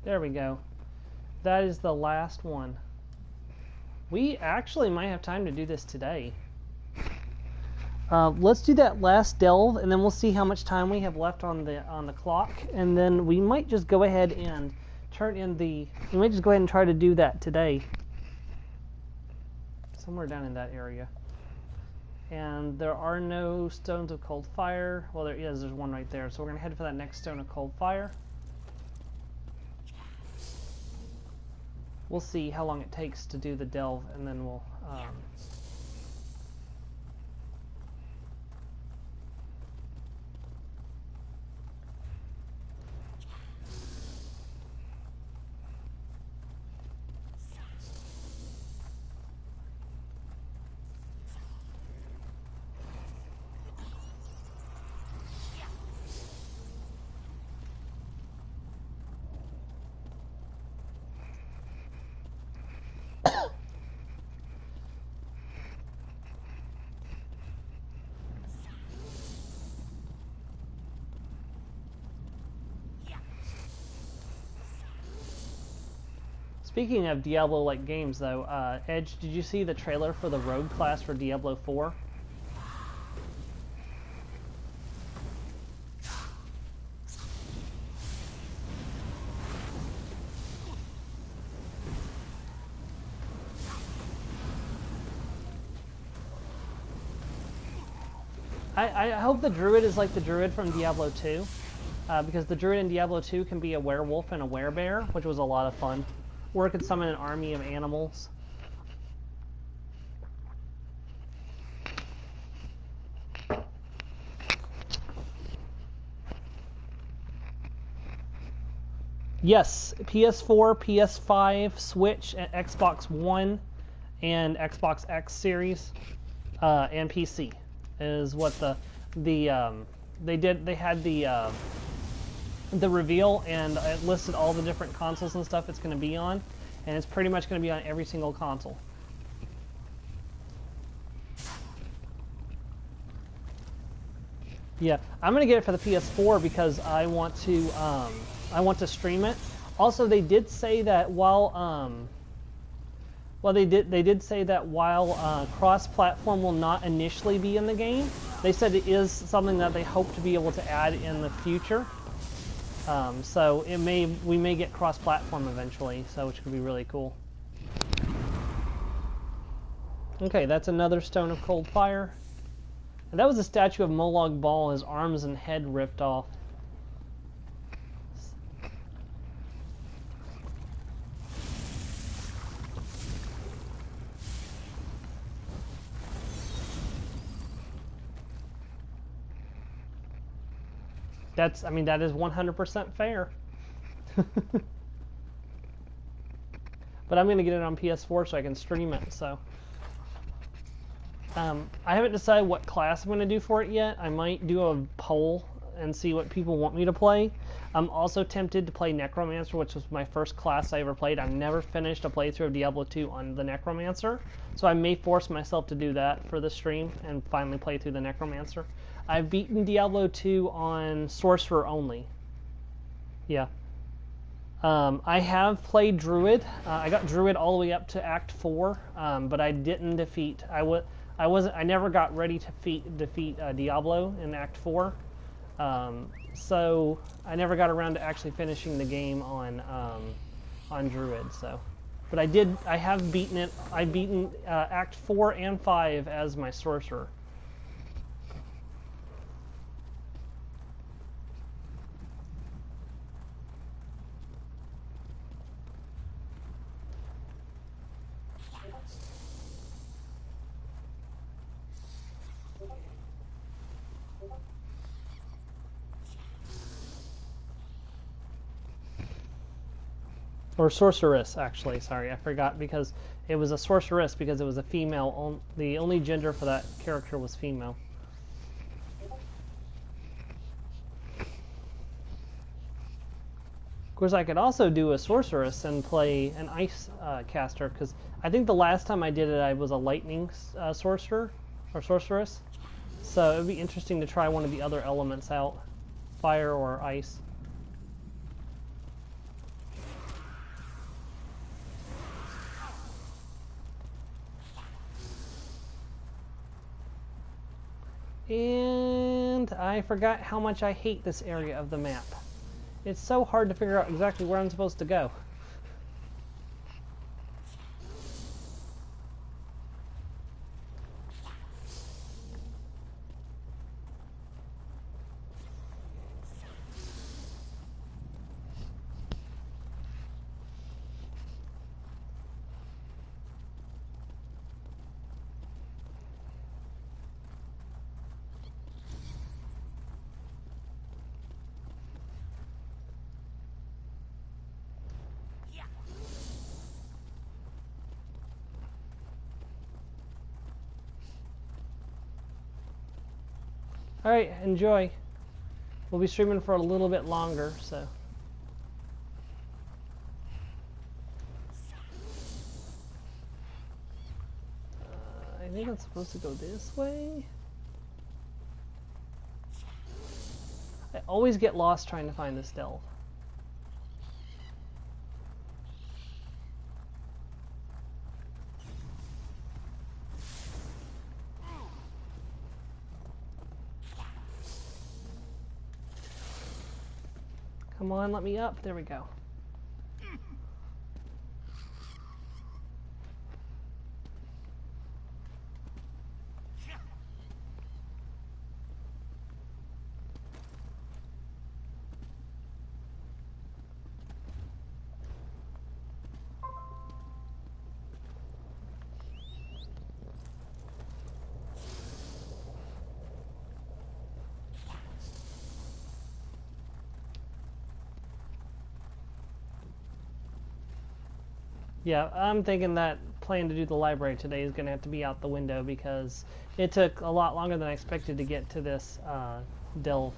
There we go. That is the last one. We actually might have time to do this today. Let's do that last delve, and then we'll see how much time we have left on the clock, and then we might just go ahead and turn in the. We might just go ahead and try to do that today. Somewhere down in that area. And there are no stones of cold fire. Well, there is. There's one right there. So we're gonna head for that next stone of cold fire. We'll see how long it takes to do the delve, and then we'll... Speaking of Diablo-like games, though, Edge, did you see the trailer for the Rogue class for Diablo 4? I hope the Druid is like the Druid from Diablo 2, because the Druid in Diablo 2 can be a werewolf and a werebear, which was a lot of fun. Or it could summon an army of animals. Yes, PS4, PS5, Switch, and Xbox One, and Xbox X series, and PC is what they had the reveal, and it listed all the different consoles and stuff it's going to be on, and it's pretty much going to be on every single console. Yeah, I'm going to get it for the PS4 because I want to stream it. Also, they did say that while they did say that while cross-platform will not initially be in the game, they said it is something that they hope to be able to add in the future. So we may get cross-platform eventually, so which could be really cool. Okay, that's another Stone of Cold Fire. And that was a statue of Molag Bal, his arms and head ripped off. That's, I mean, that is 100% fair. But I'm going to get it on PS4 so I can stream it, so. I haven't decided what class I'm going to do for it yet. I might do a poll and see what people want me to play. I'm also tempted to play Necromancer, which was my first class I ever played. I've never finished a playthrough of Diablo 2 on the Necromancer, so I may force myself to do that for the stream and finally play through the Necromancer. I've beaten Diablo 2 on Sorcerer only. Yeah. I have played Druid. I got Druid all the way up to Act 4, but I didn't defeat. I never got ready to defeat Diablo in Act 4. So I never got around to actually finishing the game on Druid. So, but I have beaten it. I've beaten Act 4 and 5 as my Sorcerer. Or sorceress, actually. Sorry, I forgot, because it was a sorceress because it was a female. The only gender for that character was female. Of course, I could also do a sorceress and play an ice caster, because I think the last time I did it, I was a lightning sorcerer or sorceress. So it would be interesting to try one of the other elements out, fire or ice. And I forgot how much I hate this area of the map. It's so hard to figure out exactly where I'm supposed to go. Alright, enjoy. We'll be streaming for a little bit longer, so. I think I'm supposed to go this way. I always get lost trying to find this delve. Come on, let me up. There we go. Yeah, I'm thinking that plan to do the library today is going to have to be out the window because it took a lot longer than I expected to get to this delve.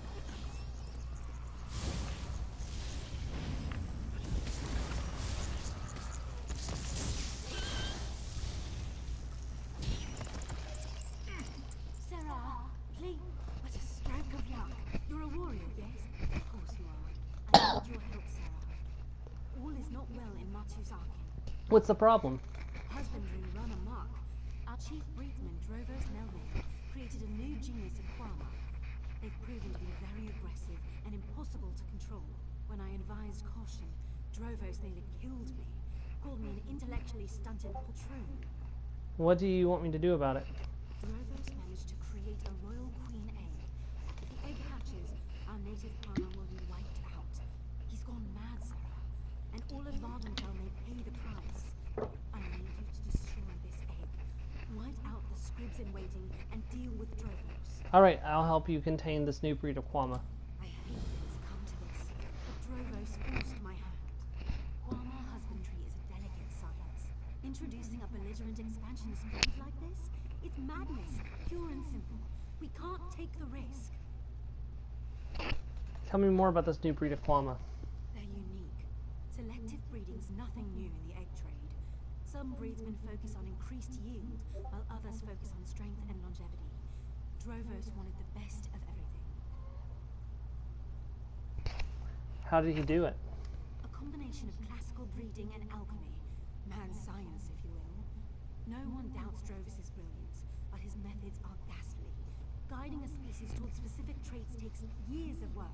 Sarah, please. What a stroke of luck. You're a warrior, yes? Of course you are. I need your help, Sarah. All is not well in Matuzaki. What's the problem? Husbandry run amok. Our chief breedsman, Drovos Melvin, created a new genus of Quama. They've proven to be very aggressive and impossible to control. When I advised caution, Drovos nearly killed me. Called me an intellectually stunted poltroon. What do you want me to do about it? Drovos managed to create a royal queen egg. If the egg hatches, our native farmer will be wiped out. He's gone mad, Sarah. And all of Vardenfell may pay the price. I need you to destroy this egg. White out the scribs in waiting and deal with Drovos. Alright, I'll help you contain this new breed of Quama. I hate that it's come to this, but Drovos forced my hand. Quama husbandry is a delicate science. Introducing a belligerent expansionist breed like this? It's madness, pure and simple. We can't take the risk. Tell me more about this new breed of Quama. They're unique. Selective breeding's nothing new in the egg trade. Some breedsmen focus on increased yield, while others focus on strength and longevity. Drovos wanted the best of everything. How did he do it? A combination of classical breeding and alchemy. Mad science, if you will. No one doubts Drovos' brilliance, but his methods are ghastly. Guiding a species towards specific traits takes years of work.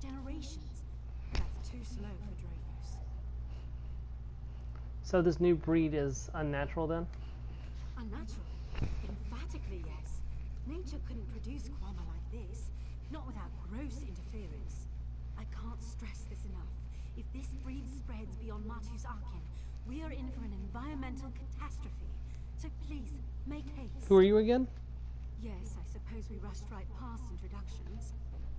Generations. That's too slow for Drovos. So this new breed is unnatural then? Unnatural? Emphatically yes. Nature couldn't produce Quama like this, not without gross interference. I can't stress this enough. If this breed spreads beyond Martus Arkin, we are in for an environmental catastrophe. So please, make haste. Who are you again? Yes, I suppose we rushed right past introductions.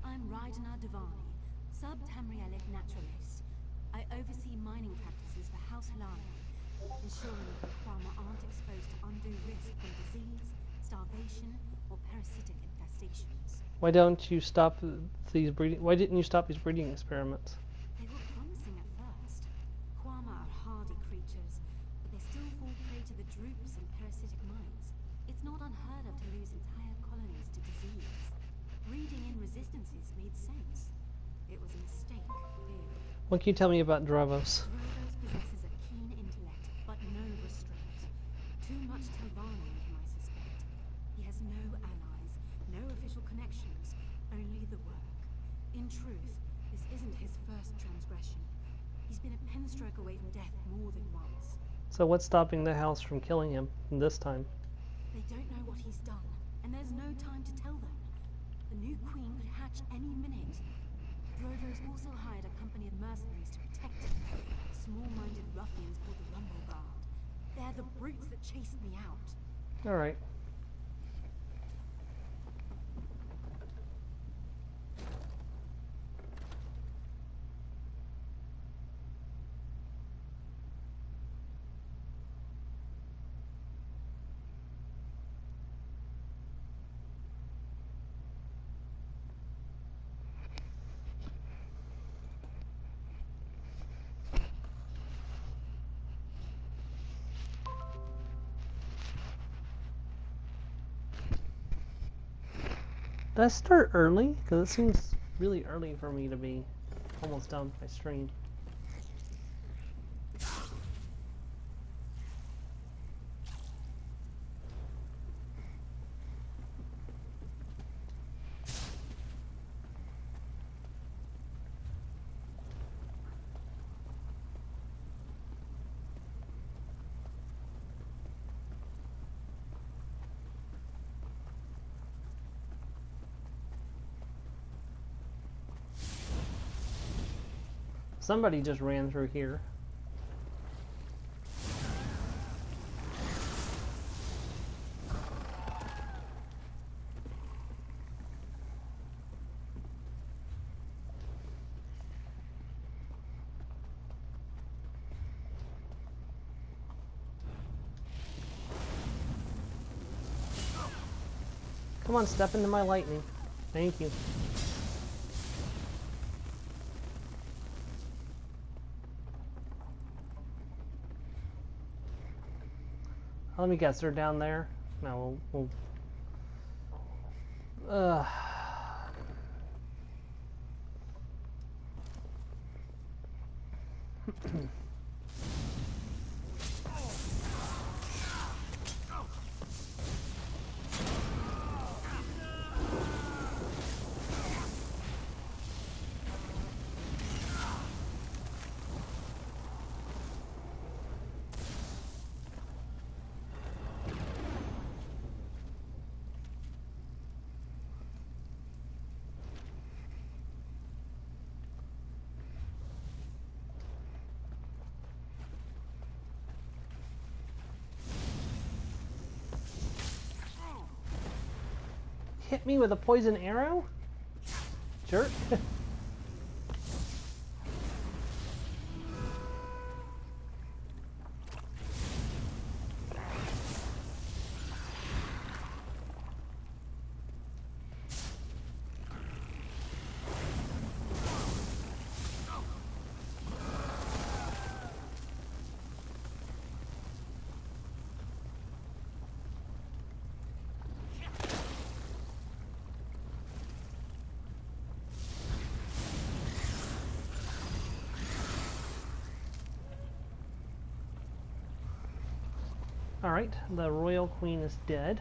I'm Rydana Devani, sub-Tamrielic naturalist. I oversee mining practices for House Hilarion, ensuring that Quama aren't exposed to undue risk from disease, starvation, or parasitic infestations. Why don't you stop these breeding? Why didn't you stop these breeding experiments? They were promising at first. Quama are hardy creatures, but they still fall prey to the droops and parasitic mites. It's not unheard of to lose entire colonies to disease. Breeding in resistances made sense. It was a mistake, really. What can you tell me about Drovos? Drovos possesses a keen intellect, but no restraint. Too much Telvanni in him, I suspect. He has no allies, no official connections, only the work. In truth, this isn't his first transgression. He's been a penstroke away from death more than once. So what's stopping the house from killing him this time? They don't know what he's done, and there's no time to tell them. The new queen could hatch any minute. Drovos also hired a company of mercenaries to protect him. Small-minded ruffians called the Rumble Guard. They're the brutes that chased me out. Alright. Did I start early? Because it seems really early for me to be almost done with my stream. Somebody just ran through here. Come on, step into my lightning. Thank you. Let me guess, they're down there? No, we'll hit me with a poison arrow? Jerk. Alright, the Royal Queen is dead.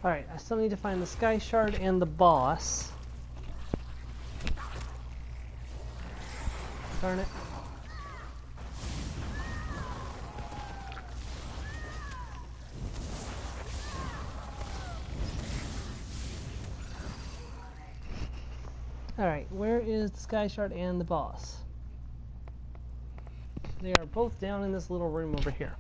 Alright, I still need to find the Sky Shard and the boss. Darn it. Alright, where is the Sky Shard and the boss? They are both down in this little room over here.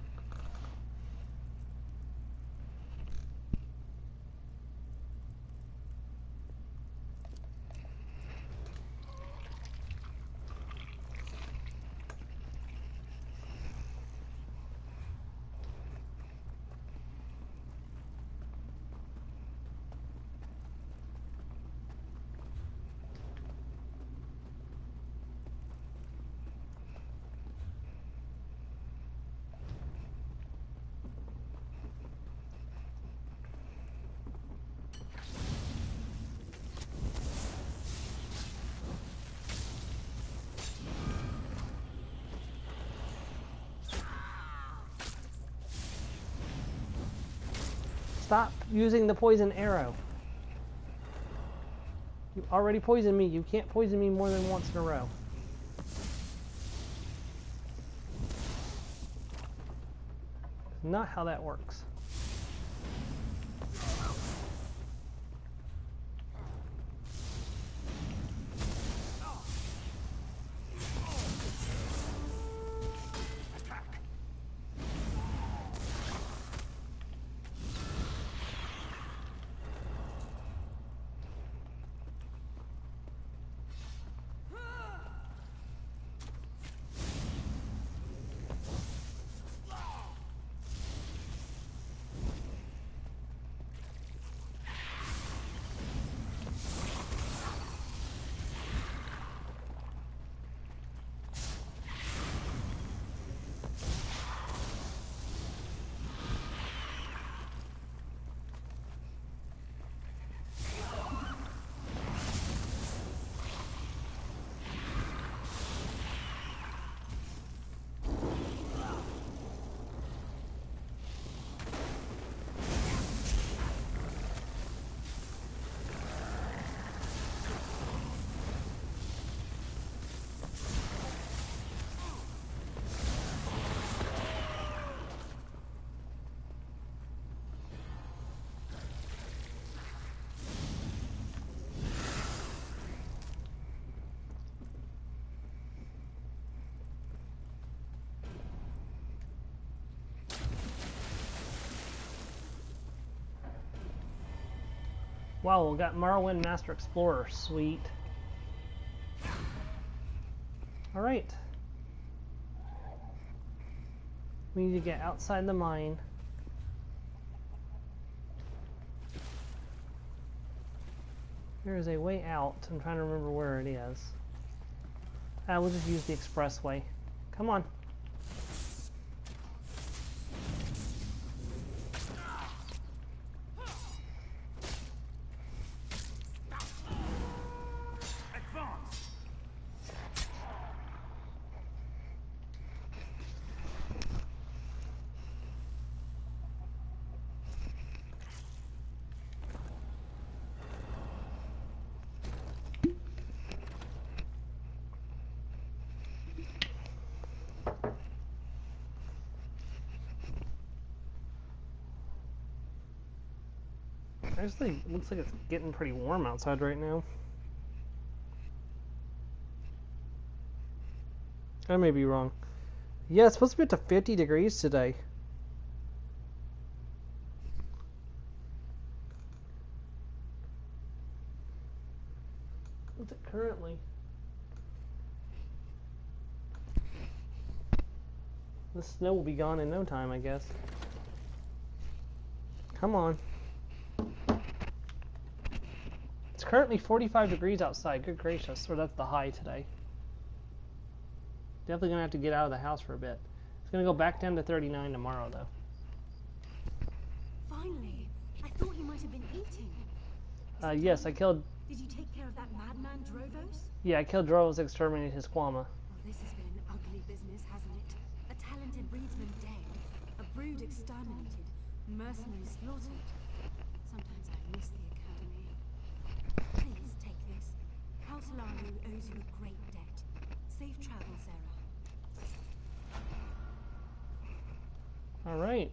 Stop using the poison arrow. You already poisoned me. You can't poison me more than once in a row. Not how that works. Wow, we got Morrowind Master Explorer. Sweet. Alright. We need to get outside the mine. There is a way out. I'm trying to remember where it is. We'll just use the expressway. Come on. Actually, it looks like it's getting pretty warm outside right now. I may be wrong. Yeah, it's supposed to be up to 50 degrees today. What's it currently? The snow will be gone in no time, I guess. Come on. It's currently 45 degrees outside. Good gracious. Or that's the high today. Definitely going to have to get out of the house for a bit. It's going to go back down to 39 tomorrow, though. Finally. I thought you might have been eating. Yes, I killed... Did you take care of that madman, Drovos? Yeah, I killed Drovos, exterminated his Quama. Well, this has been an ugly business, hasn't it? A talented breedsman dead. A brood exterminated. Mercenaries slaughtered. Sometimes I miss the academy. Please take this. House Laru owes you a great debt. Safe travels, Sarah. Alright.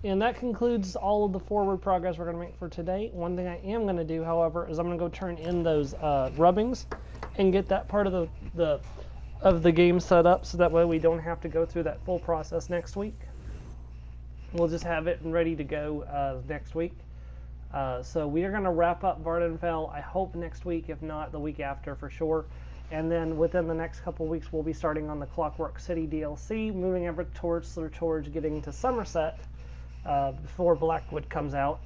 And that concludes all of the forward progress we're going to make for today. One thing I am going to do, however, is I'm going to go turn in those rubbings and get that part of the game set up so that way we don't have to go through that full process next week. We'll just have it ready to go next week. So we are going to wrap up Vardenfell, I hope next week, if not the week after for sure. And then within the next couple weeks, we'll be starting on the Clockwork City DLC, moving ever towards getting to Somerset before Blackwood comes out.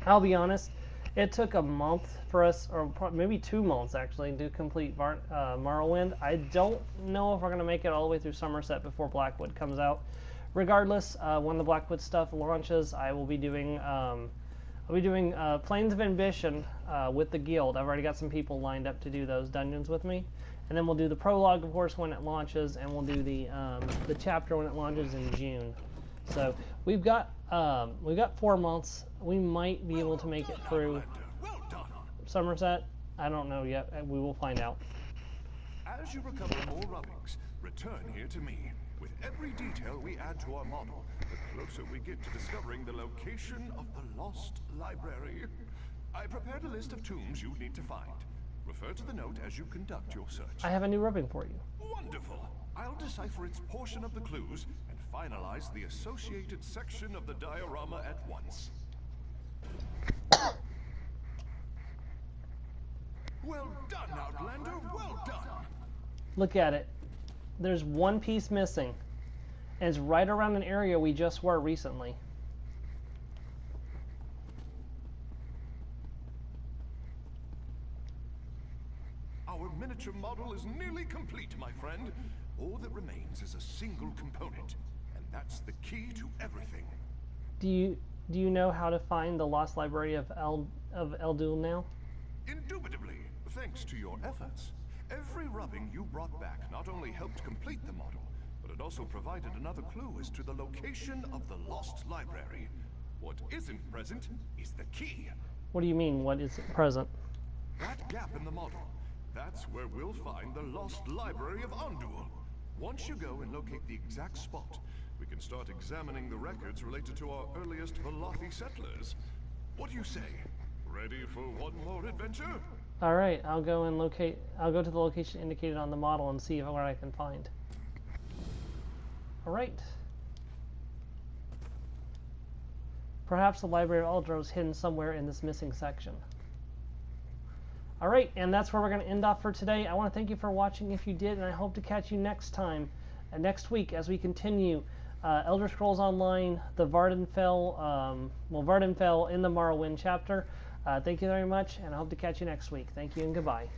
I'll be honest, it took a month for us, or maybe 2 months actually, to complete Morrowind. I don't know if we're going to make it all the way through Somerset before Blackwood comes out. Regardless, when the Blackwood stuff launches, I will be doing Plains of Ambition with the guild. I've already got some people lined up to do those dungeons with me, and then we'll do the prologue, of course, when it launches, and we'll do the chapter when it launches in June. So we've got 4 months. We might be able to make it through Somerset. I don't know yet. We will find out. As you recover more rubbings, return here to me. With every detail we add to our model, the closer we get to discovering the location of the lost library. I prepared a list of tombs you need to find. Refer to the note as you conduct your search. I have a new rubbing for you. Wonderful. I'll decipher its portion of the clues and finalize the associated section of the diorama at once. Well done, Outlander, well done! Look at it. There's one piece missing, and it's right around an area we just were recently. Our miniature model is nearly complete, my friend. All that remains is a single component, and that's the key to everything. Do you know how to find the lost library of Eldul now? Indubitably, thanks to your efforts. Every rubbing you brought back not only helped complete the model, but it also provided another clue as to the location of the lost library. What isn't present is the key. What do you mean, what isn't present? That gap in the model, that's where we'll find the lost library of Andul. Once you go and locate the exact spot, we can start examining the records related to our earliest Velothi settlers. What do you say? Ready for one more adventure? Alright, I'll go to the location indicated on the model and see what I can find. Alright. Perhaps the Library of Eldra is hidden somewhere in this missing section. Alright, and that's where we're going to end off for today. I want to thank you for watching if you did, and I hope to catch you next time, next week, as we continue Elder Scrolls Online, the Vardenfell, Vardenfell in the Morrowind chapter. Thank you very much, and I hope to catch you next week. Thank you and goodbye.